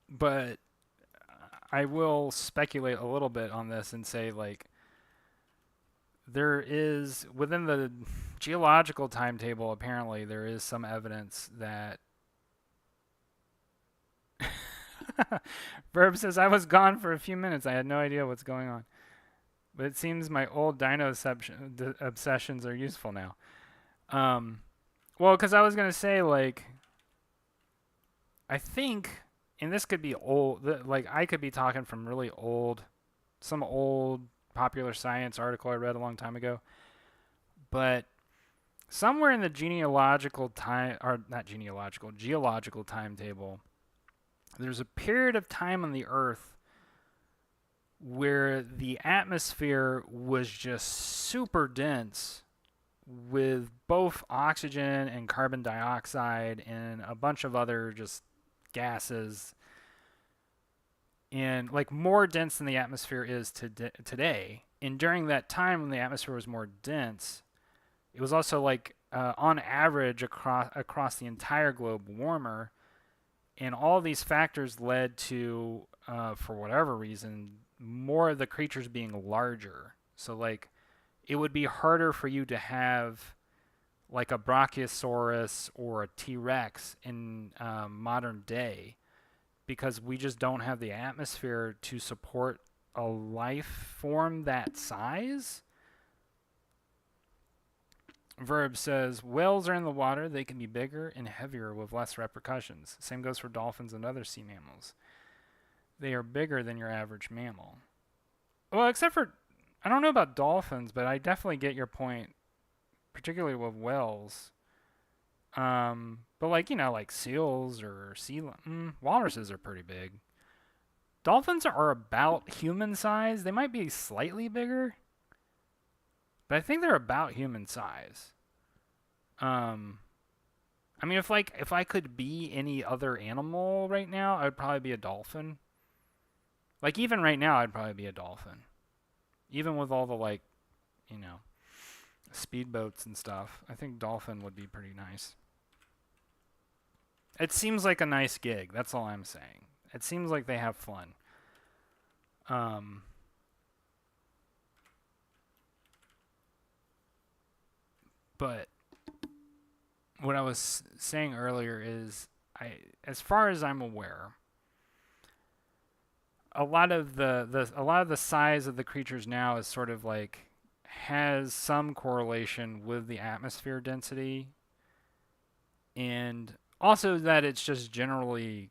But I will speculate a little bit on this and say like there is within the geological timetable apparently there is some evidence that Verb says I was gone for a few minutes. I had no idea what's going on. But it seems my old dino obsessions are useful now. Well, because I was going to say, like, I think, and this could be old, like, I could be talking from really old, some old popular science article I read a long time ago. But somewhere in the genealogical time, or not genealogical, geological timetable, there's a period of time on the Earth where the atmosphere was just super dense with both oxygen and carbon dioxide and a bunch of other just gases, and like more dense than the atmosphere is today. And during that time when the atmosphere was more dense, it was also like on average across the entire globe warmer, and all these factors led to for whatever reason more of the creatures being larger. So like it would be harder for you to have like a Brachiosaurus or a T-Rex in modern day because we just don't have the atmosphere to support a life form that size. Verb says, whales are in the water. They can be bigger and heavier with less repercussions. Same goes for dolphins and other sea mammals. They are bigger than your average mammal. Well, except for, I don't know about dolphins, but I definitely get your point, particularly with whales. But like, you know, like seals or walruses are pretty big. Dolphins are about human size. They might be slightly bigger, but I think they're about human size. I mean, if I could be any other animal right now, I'd probably be a dolphin. Like even right now, I'd probably be a dolphin. Even with all the like, you know, speedboats and stuff, I think dolphin would be pretty nice. It seems like a nice gig. That's all I'm saying. It seems like they have fun. But what I was saying earlier is, as far as I'm aware, a lot of the size of the creatures now is sort of like has some correlation with the atmosphere density, and also that it's just generally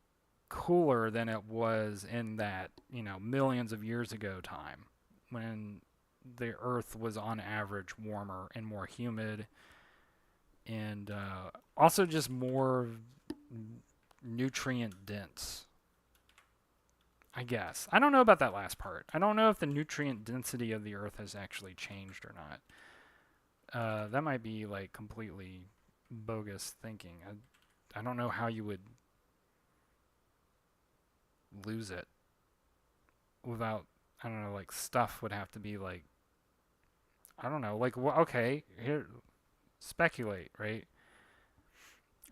cooler than it was in that, you know, millions of years ago time when the Earth was on average warmer and more humid, and also just more nutrient dense. I guess. I don't know about that last part. I don't know if the nutrient density of the Earth has actually changed or not. That might be like completely bogus thinking. I don't know how you would lose it without, I don't know, like stuff would have to be like, I don't know, like, okay, here, speculate, right?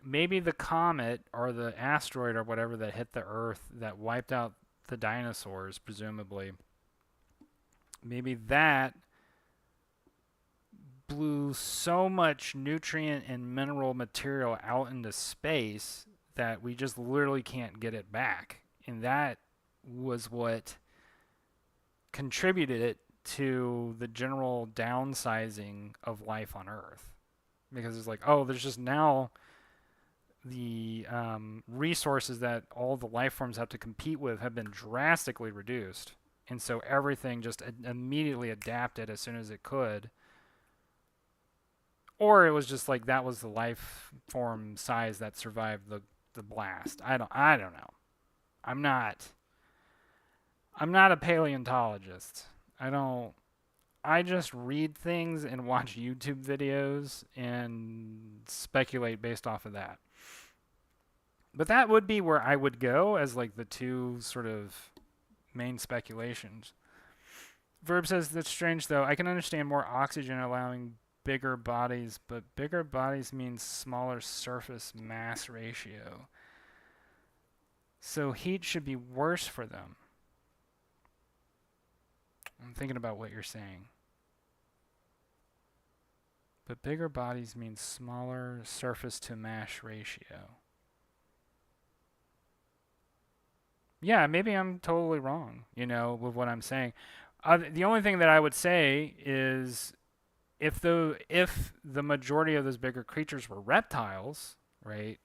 Maybe the comet or the asteroid or whatever that hit the Earth that wiped out the dinosaurs, presumably, maybe that blew so much nutrient and mineral material out into space that we just literally can't get it back. And that was what contributed it to the general downsizing of life on Earth. Because it's like, oh, there's just now the resources that all the life forms have to compete with have been drastically reduced. and so everything just immediately adapted as soon as it could. Or it was just like that was the life form size that survived the blast. I don't know. I'm not I'm not a paleontologist. I just read things and watch YouTube videos and speculate based off of that. But that would be where I would go as like the two sort of main speculations. Verb says that's strange though. I can understand more oxygen allowing bigger bodies, but bigger bodies means smaller surface mass ratio. So heat should be worse for them. I'm thinking about what you're saying. But bigger bodies means smaller surface to mass ratio. Yeah, maybe I'm totally wrong, with what I'm saying. The only thing that I would say is if the majority of those bigger creatures were reptiles, right,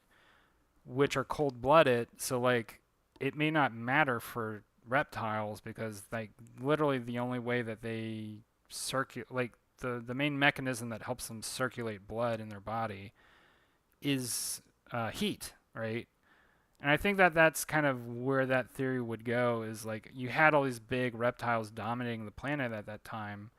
which are cold-blooded, so like it may not matter for reptiles because like literally the only way that they circulate, like the main mechanism that helps them circulate blood in their body is heat, right? And I think that that's kind of where that theory would go is like you had all these big reptiles dominating the planet at that time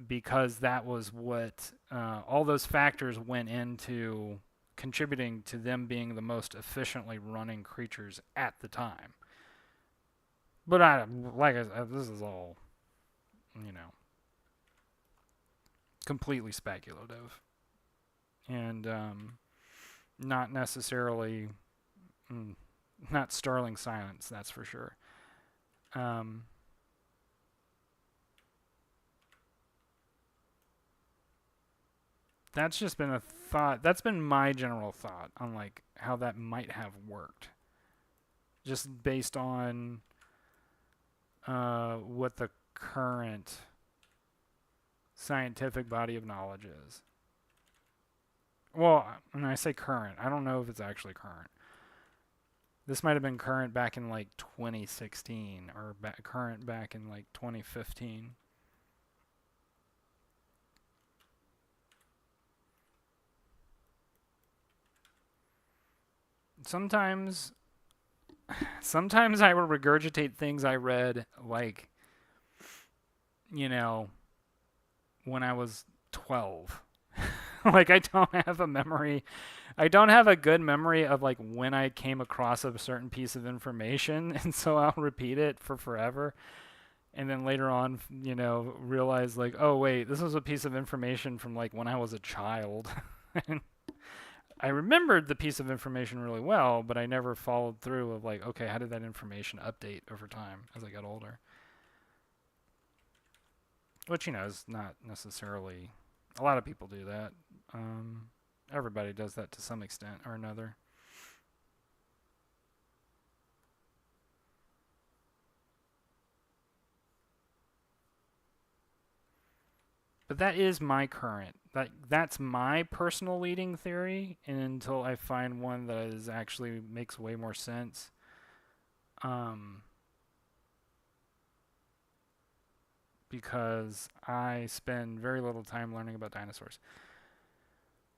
because that was what all those factors went into contributing to them being the most efficiently running creatures at the time. But this is all, completely speculative and not necessarily not sterling science, that's for sure. That's just been a thought. That's been my general thought on like how that might have worked, just based on what the current scientific body of knowledge is. Well, when I say current, I don't know if it's actually current. This might have been current back in like 2016 or current back in like 2015. Sometimes I will regurgitate things I read like, when I was 12. Like I don't have a memory. I don't have a good memory of like when I came across a certain piece of information, and so I'll repeat it for forever. And then later on, realize like, oh wait, this was a piece of information from like when I was a child. And I remembered the piece of information really well, but I never followed through of like, okay, how did that information update over time as I got older? Which, is not necessarily, a lot of people do that. Everybody does that to some extent or another. But that is my current. That's my personal leading theory, and until I find one that is actually makes way more sense, because I spend very little time learning about dinosaurs.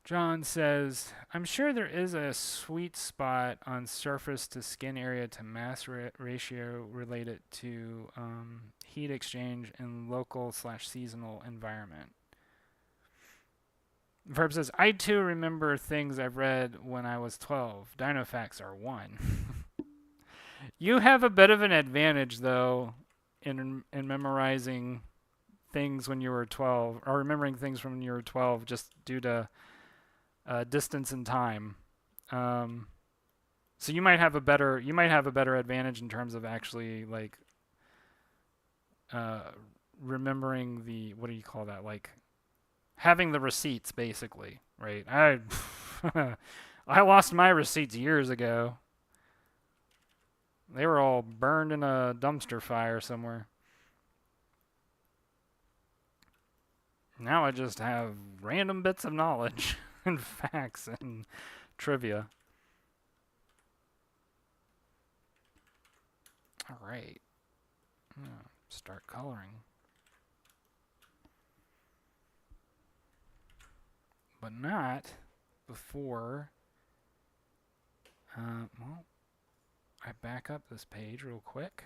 John says, I'm sure there is a sweet spot on surface to skin area to mass ratio related to heat exchange in local/seasonal environment. Verb says, I too remember things I've read when I was 12. Dino facts are one. You have a bit of an advantage, though, in memorizing things when you were 12, or remembering things from when you were 12 just due to distance and time. So you might have a better advantage in terms of actually like remembering the, what do you call that, like having the receipts basically, right? I lost my receipts years ago. They were all burned in a dumpster fire somewhere. Now I just have random bits of knowledge and facts and trivia. All right. Start coloring. But not before, well, I back up this page real quick.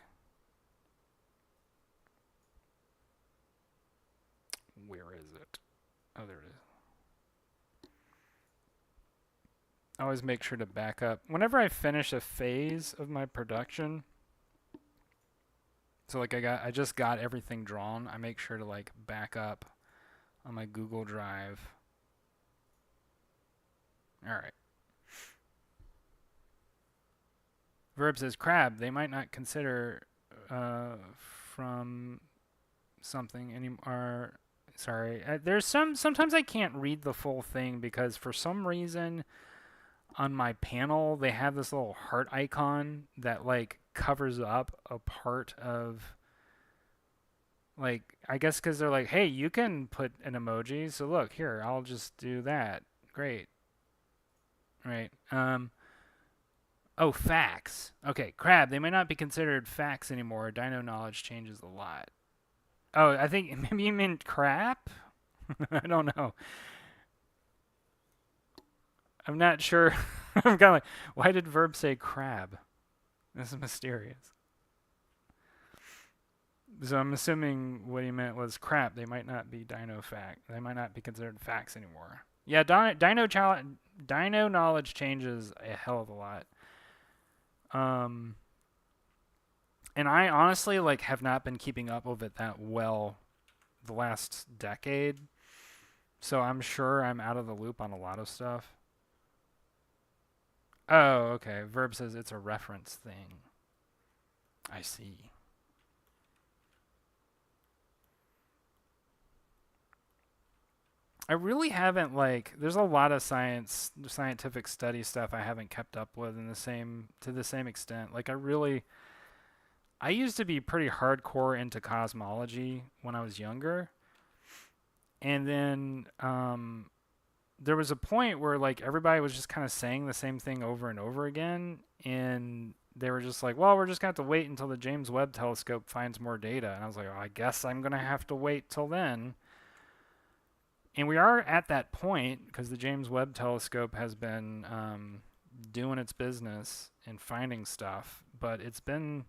Where is it? Oh, there it is. I always make sure to back up. Whenever I finish a phase of my production, so like I just got everything drawn, I make sure to like back up on my Google Drive. All right. Verb says crab. They might not consider from something anymore. Sorry. There's sometimes I can't read the full thing because for some reason on my panel they have this little heart icon that like covers up a part of, like, I guess because they're like, hey, you can put an emoji, so look here, I'll just do that. Great. Right. Oh, facts. Okay, crab. They may not be considered facts anymore. Dino knowledge changes a lot. Oh, I think maybe you meant crap? I don't know. I'm not sure. I'm kind of like, why did verb say crab? This is mysterious. So I'm assuming what he meant was crap. They might not be dino fact. They might not be considered facts anymore. Yeah, dino knowledge changes a hell of a lot. And I honestly like have not been keeping up with it that well the last decade. So I'm sure I'm out of the loop on a lot of stuff. Oh, okay. Verb says it's a reference thing. I see. I really haven't like there's a lot of scientific study stuff I haven't kept up with in the same to the same extent. Like I used to be pretty hardcore into cosmology when I was younger. And then there was a point where like everybody was just kind of saying the same thing over and over again, and they were just like, well, we're just going to have to wait until the James Webb telescope finds more data. And I was like, well, I guess I'm going to have to wait till then. And we are at that point because the James Webb telescope has been doing its business and finding stuff, but it's been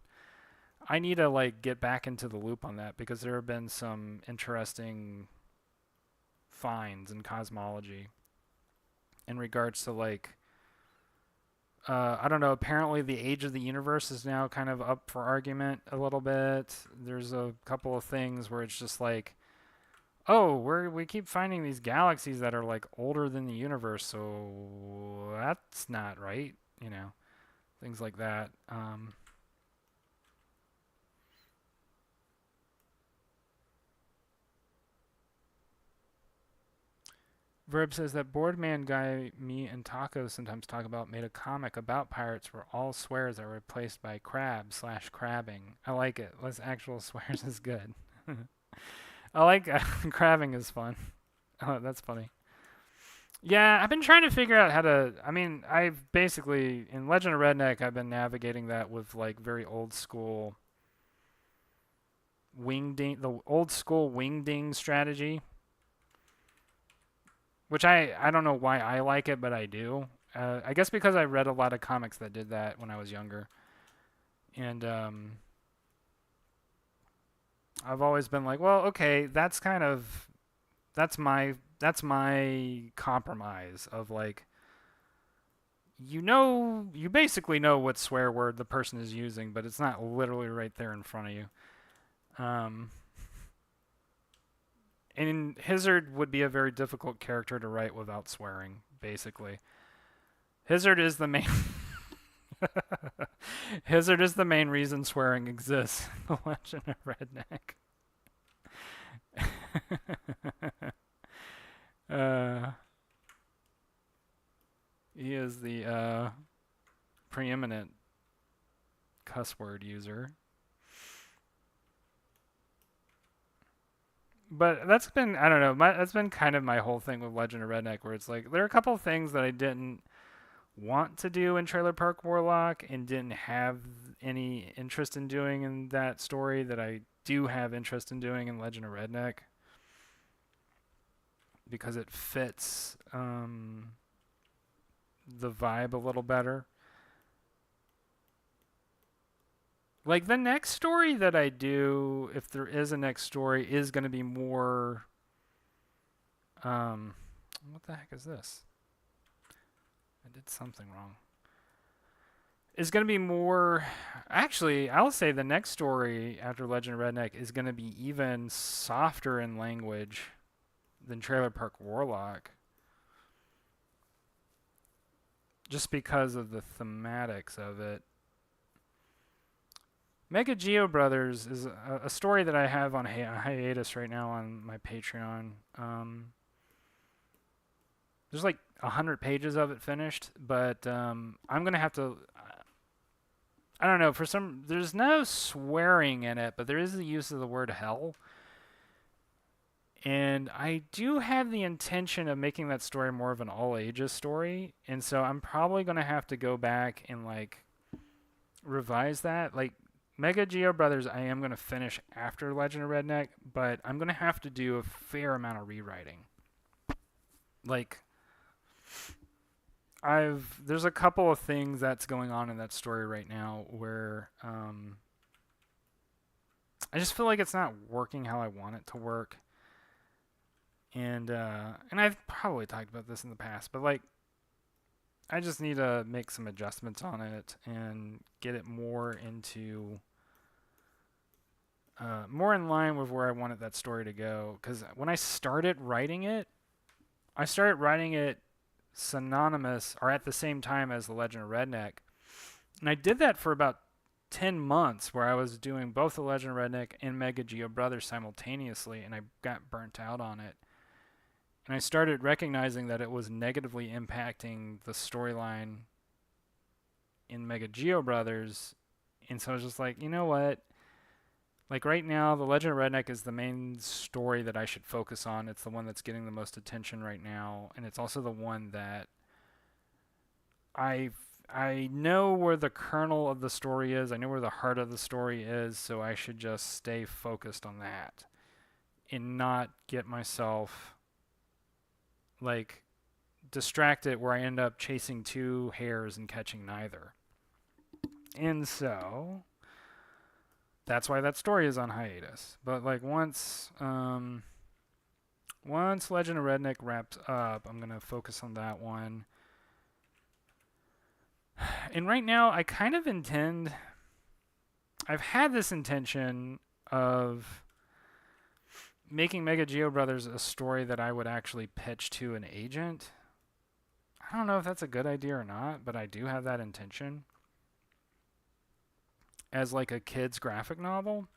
I need to like get back into the loop on that because there have been some interesting finds in cosmology in regards to like I don't know, apparently the age of the universe is now kind of up for argument a little bit. There's a couple of things where it's just like, oh, we keep finding these galaxies that are like older than the universe, so that's not right, you know, things like that. Verb says that board man guy me and Taco sometimes talk about made a comic about pirates where all swears are replaced by crab / crabbing. I like it. Less actual swears is good. I like crabbing is fun. Oh, that's funny. Yeah, I've been trying to figure out how to. I mean, I've basically in Legend of Redneck, I've been navigating that with like very old school the old school wingding strategy, which I don't know why I like it, but I do. I guess because I read a lot of comics that did that when I was younger, and I've always been like, well, okay, that's my compromise of like, you basically know what swear word the person is using, but it's not literally right there in front of you. Um, and Hizzard would be a very difficult character to write without swearing, basically. Hizzard is the main Hizzard is the main reason swearing exists in the Legend of Redneck. uh, he is the preeminent cuss word user. But that's been I don't know, that's been kind of my whole thing with Legend of Redneck, where it's like there are a couple of things that I didn't want to do in Trailer Park Warlock and didn't have any interest in doing in that story that I do have interest in doing in Legend of Redneck, because it fits the vibe a little better. Like the next story that I do, if there is a next story, is going to be more. What the heck is this? I did something wrong. Is going to be more. Actually, I'll say the next story after Legend of Redneck is going to be even softer in language than Trailer Park Warlock. Just because of the thematics of it. Mega Geo Brothers is a story that I have on hiatus right now on my Patreon. There's like 100 pages of it finished, but I'm gonna have to. I don't know. There's no swearing in it, but there is the use of the word hell. And I do have the intention of making that story more of an all ages story, and so I'm probably gonna have to go back and like revise that. Like Mega Geo Brothers, I am gonna finish after Legend of Redneck, but I'm gonna have to do a fair amount of rewriting. Like there's a couple of things that's going on in that story right now where I just feel like it's not working how I want it to work. And I've probably talked about this in the past, but like I just need to make some adjustments on it and get it more into more in line with where I wanted that story to go. Because when I started writing it synonymous or at the same time as The Legend of Redneck. And I did that for about 10 months where I was doing both The Legend of Redneck and Mega Geo Brothers simultaneously, and I got burnt out on it. And I started recognizing that it was negatively impacting the storyline in Mega Geo Brothers. And so I was just like, you know what? Like right now, The Legend of Redneck is the main story that I should focus on. It's the one that's getting the most attention right now, and it's also the one that I know where the kernel of the story is. I know where the heart of the story is, so I should just stay focused on that and not get myself like distracted where I end up chasing two hares and catching neither. And so that's why that story is on hiatus. But like once Legend of Redneck wraps up, I'm gonna focus on that one. And right now, I kind of intend. I've had this intention of making Mega Geo Brothers a story that I would actually pitch to an agent. I don't know if that's a good idea or not, but I do have that intention. As like a kid's graphic novel.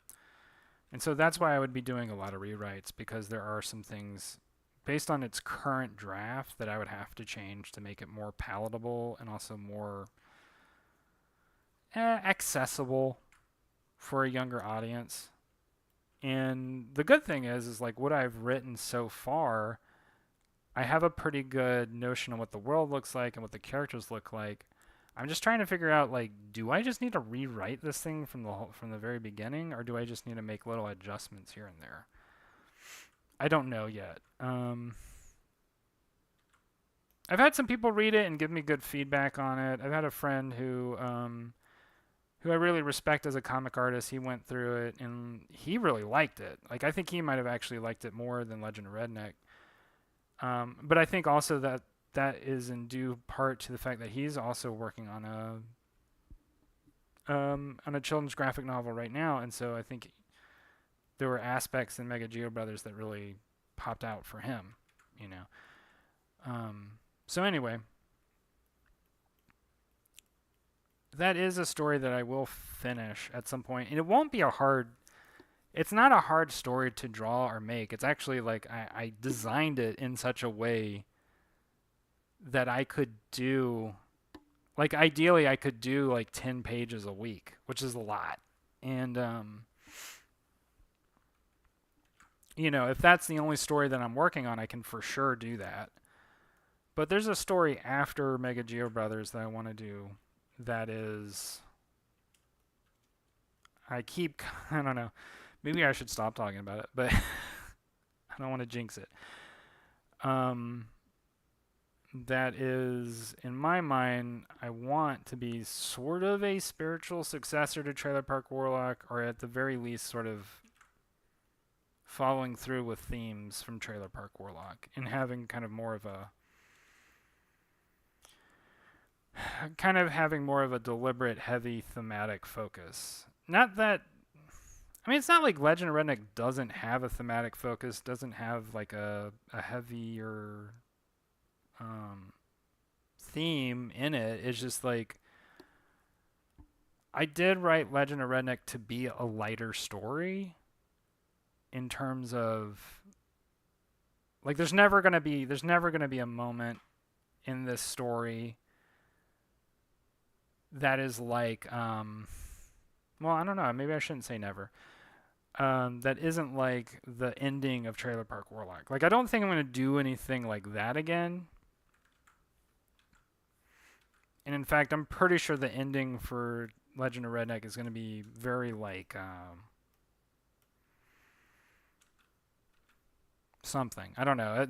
And so that's why I would be doing a lot of rewrites, because there are some things based on its current draft that I would have to change to make it more palatable and also more accessible for a younger audience. And the good thing is like what I've written so far, I have a pretty good notion of what the world looks like and what the characters look like. I'm just trying to figure out, like, do I just need to rewrite this thing from the very beginning, or do I just need to make little adjustments here and there? I don't know yet. I've had some people read it and give me good feedback on it. I've had a friend who I really respect as a comic artist. He went through it and he really liked it. Like, I think he might have actually liked it more than Legend of Redneck. But I think also that is in due part to the fact that he's also working on a children's graphic novel right now, and so I think there were aspects in Mega Geo Brothers that really popped out for him, you know. So anyway, that is a story that I will finish at some point, and it won't be it's not a hard story to draw or make. It's actually like I designed it in such a way that I could do, like, ideally I could do like 10 pages a week, which is a lot. And, you know, if that's the only story that I'm working on, I can for sure do that. But there's a story after Mega Geo Brothers that I want to do that is. I keep. I don't know. Maybe I should stop talking about it, but I don't want to jinx it. Um, that is, in my mind, I want to be sort of a spiritual successor to Trailer Park Warlock, or at the very least, sort of following through with themes from Trailer Park Warlock and having kind of more of a deliberate, heavy thematic focus. Not that I mean, it's not like Legend of Redneck doesn't have a thematic focus, doesn't have like a heavier theme in it. It's just like I did write Legend of Redneck to be a lighter story in terms of like there's never gonna be a moment in this story that is like well, I don't know, maybe I shouldn't say never. That isn't like the ending of Trailer Park Warlock. Like I don't think I'm gonna do anything like that again. And in fact, I'm pretty sure the ending for Legend of Redneck is gonna be very like something. I don't know.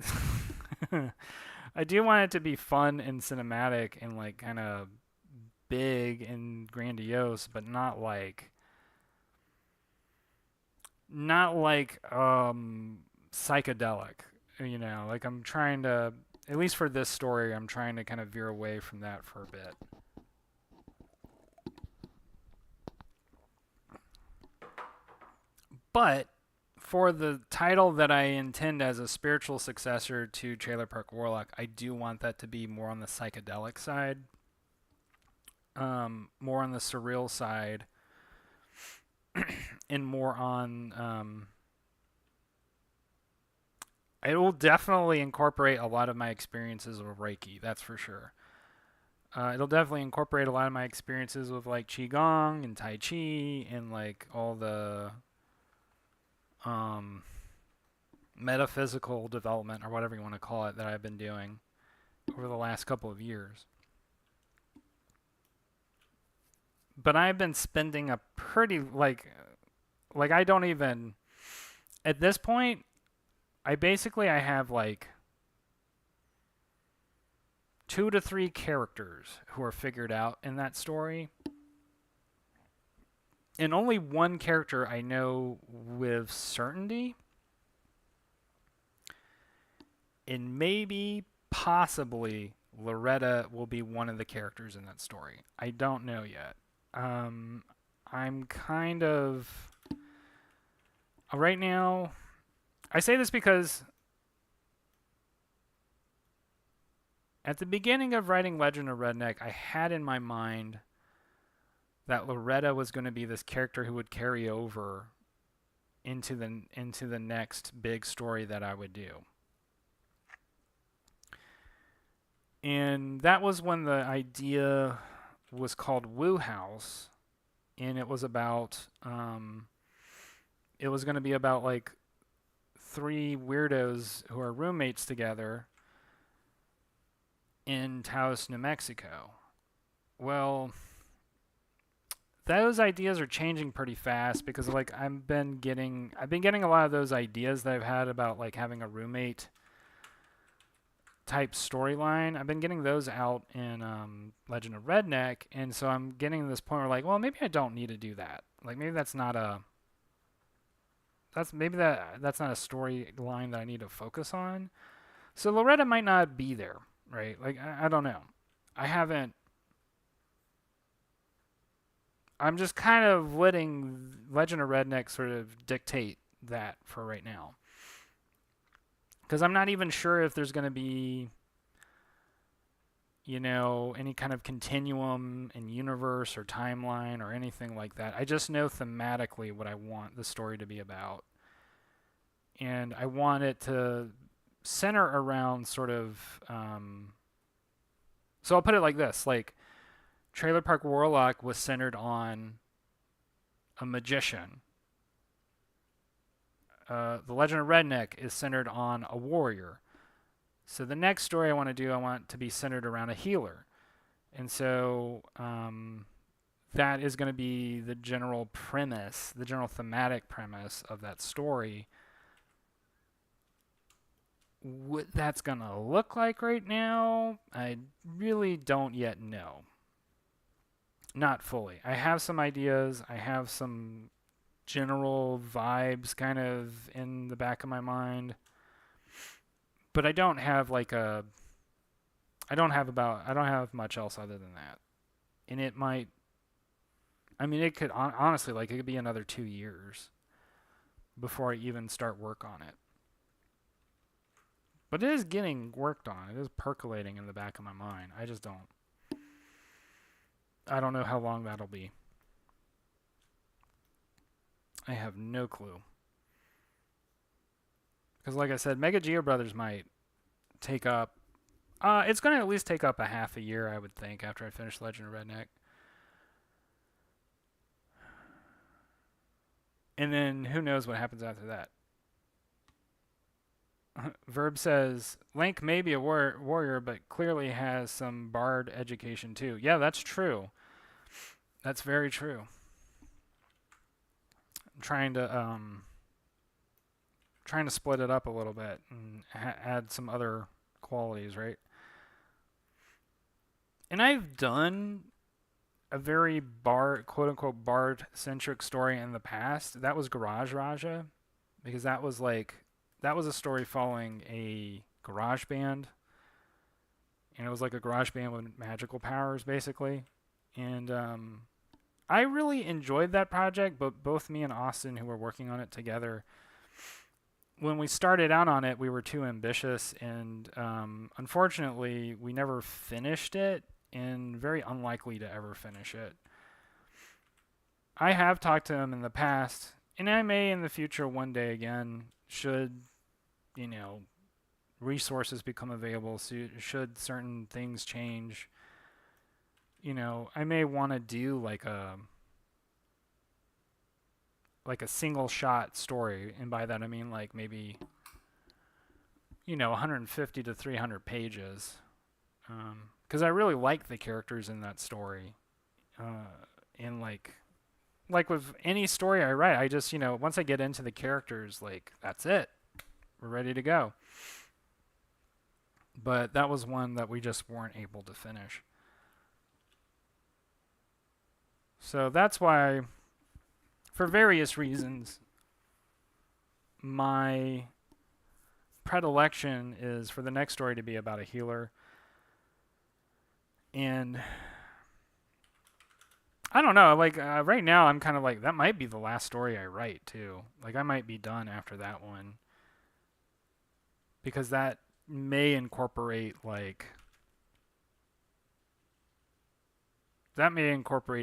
I do want it to be fun and cinematic and like kind of big and grandiose, but not like psychedelic. You know, like I'm trying to, at least for this story, I'm trying to kind of veer away from that for a bit. But for the title that I intend as a spiritual successor to Trailer Park Warlock, I do want that to be more on the psychedelic side, more on the surreal side, and more on. It will definitely incorporate a lot of my experiences with Reiki, that's for sure. It'll definitely incorporate a lot of my experiences with like Qigong and Tai Chi and like all the um, metaphysical development or whatever you want to call it that I've been doing over the last couple of years. But I've been spending a pretty like I don't even at this point I have like 2 to 3 characters who are figured out in that story. And only one character I know with certainty. And maybe, possibly, Loretta will be one of the characters in that story. I don't know yet. I'm kind of. Right now, I say this because at the beginning of writing Legend of Redneck, I had in my mind that Loretta was going to be this character who would carry over into the next big story that I would do. And that was when the idea was called Woo House, and it was about it was going to be about like 3 weirdos who are roommates together in Taos, New Mexico. Well, those ideas are changing pretty fast because like I've been getting a lot of those ideas that I've had about like having a roommate type storyline. I've been getting those out in Legend of Redneck, and so I'm getting to this point where like, well, maybe I don't need to do that. Like maybe that's not a that's not a storyline that I need to focus on. So Loretta might not be there, right? Like I don't know. I haven't. I'm just kind of letting Legend of Redneck sort of dictate that for right now. Because I'm not even sure if there's going to be, any kind of continuum in universe or timeline or anything like that. I just know thematically what I want the story to be about. And I want it to center around sort of. So I'll put it like this: like, Trailer Park Warlock was centered on a magician. The Legend of Redneck is centered on a warrior. So the next story I want to do, I want to be centered around a healer. And so that is going to be the general premise, the general thematic premise of that story. What that's going to look like right now, I really don't yet know. Not fully. I have some ideas. I have some general vibes kind of in the back of my mind. But I don't have like a I don't have much else other than that. And it might it could honestly like it could be another 2 years before I even start work on it. But it is getting worked on. It is percolating in the back of my mind. I don't know how long that'll be. I have no clue. Because like I said, Mega Geo Brothers might take up it's going to at least take up a half a year, I would think, after I finish Legend of Redneck. And then who knows what happens after that. Verb says, Link may be a warrior, but clearly has some bard education too. Yeah, that's true. That's very true. I'm trying to split it up a little bit and add some other qualities, right? And I've done a very quote unquote bard centric story in the past. That was Garage Raja, because that was a story following a garage band, and it was like a garage band with magical powers basically. And I really enjoyed that project, but both me and Austin, who were working on it together, when we started out on it, we were too ambitious, and unfortunately, we never finished it, and very unlikely to ever finish it. I have talked to him in the past, and I may in the future one day again, should, resources become available, should certain things change. I may want to do like a single shot story, and by that I mean like maybe 150 to 300 pages, because I really like the characters in that story, and like with any story I write, I just once I get into the characters, like that's it, we're ready to go. But that was one that we just weren't able to finish. So that's why, for various reasons, my predilection is for the next story to be about a healer. And I don't know, like right now I'm kind of like, that might be the last story I write too. Like I might be done after that one, because that may incorporate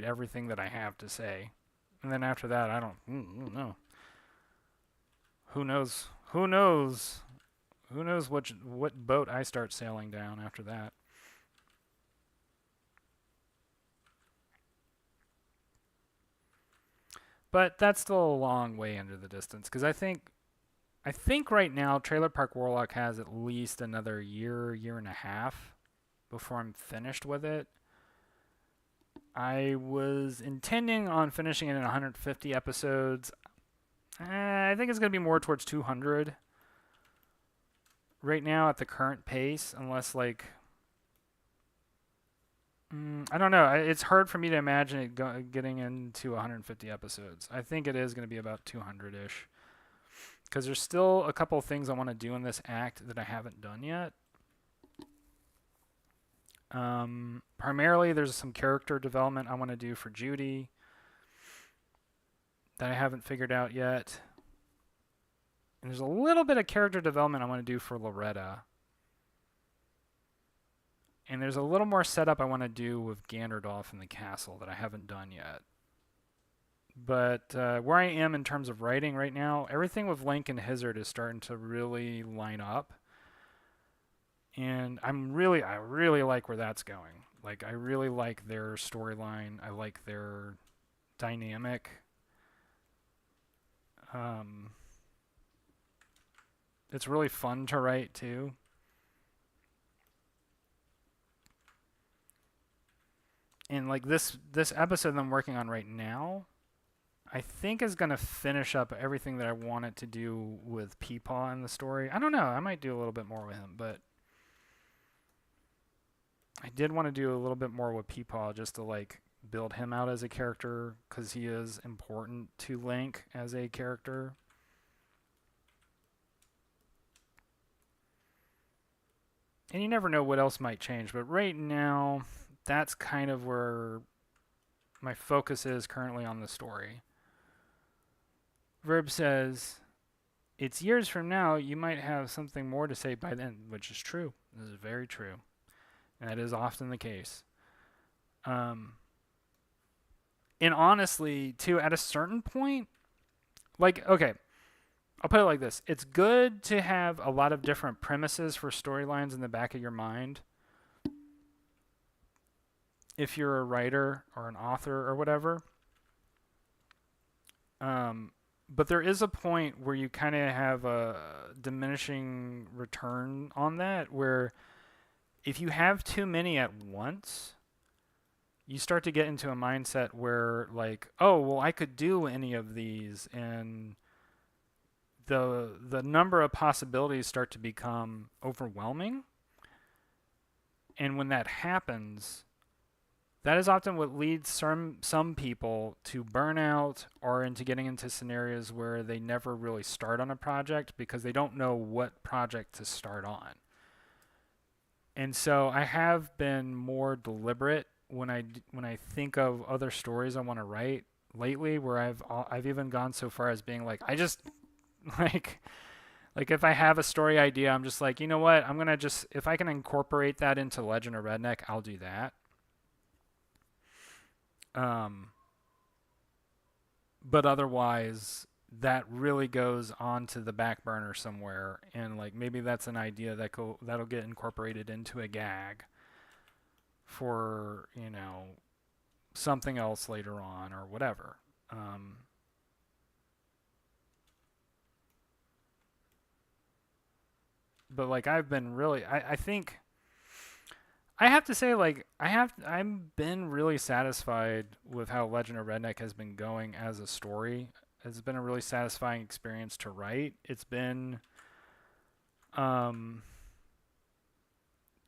everything that I have to say. And then after that, I don't know. Who knows? Who knows? Who knows what boat I start sailing down after that? But that's still a long way into the distance, because I think right now Trailer Park Warlock has at least another year and a half before I'm finished with it. I was intending on finishing it in 150 episodes. I think it's going to be more towards 200 right now at the current pace, unless I don't know. It's hard for me to imagine it getting into 150 episodes. I think it is going to be about 200-ish, because there's still a couple of things I want to do in this act that I haven't done yet. Primarily, there's some character development I want to do for Judy that I haven't figured out yet. And there's a little bit of character development I want to do for Loretta. And there's a little more setup I want to do with Ganderdolf in the castle that I haven't done yet. But where I am in terms of writing right now, everything with Link and Hizzard is starting to really line up. And I really like where that's going. Like, I really like their storyline. I like their dynamic. It's really fun to write too. And like this episode that I'm working on right now, I think is gonna finish up everything that I wanted to do with Peepaw in the story. I don't know. I might do a little bit more with him, but I did want to do a little bit more with Peepaw just to like build him out as a character because he is important to Link as a character. And you never know what else might change, but right now, that's kind of where my focus is currently on the story. Verb says, it's years from now, you might have something more to say by then, which is true. This is very true. And that is often the case. And honestly, too, at a certain point, like, okay, I'll put it like this. It's good to have a lot of different premises for storylines in the back of your mind if you're a writer or an author or whatever. But there is a point where you kind of have a diminishing return on that, where if you have too many at once, you start to get into a mindset where, like, oh, well, I could do any of these, and the number of possibilities start to become overwhelming. And when that happens, that is often what leads some people to burnout or into getting into scenarios where they never really start on a project because they don't know what project to start on. And so I have been more deliberate when I think of other stories I want to write lately, where I've even gone so far as being like, I just like if I have a story idea, I'm just like, you know what, I'm going to just, if I can incorporate that into Legend of Redneck, I'll do that. But otherwise, that really goes onto the back burner somewhere, and like maybe that's an idea that'll get incorporated into a gag for something else later on or whatever. But like I've been really, I think I have to say, like, I've been really satisfied with how Legend of Redneck has been going as a story. It's been a really satisfying experience to write. It's been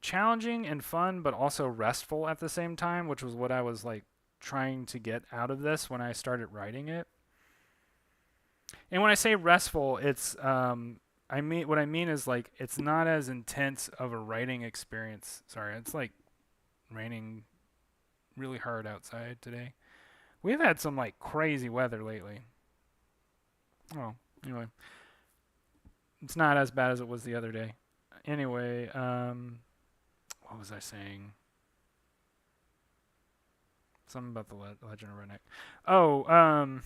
challenging and fun, but also restful at the same time, which was what I was like trying to get out of this when I started writing it. And when I say restful, it's what I mean is like it's not as intense of a writing experience. Sorry, it's like raining really hard outside today. We've had some like crazy weather lately. Oh, anyway, it's not as bad as it was the other day. Anyway, what was I saying? Something about the Legend of Redneck. Oh,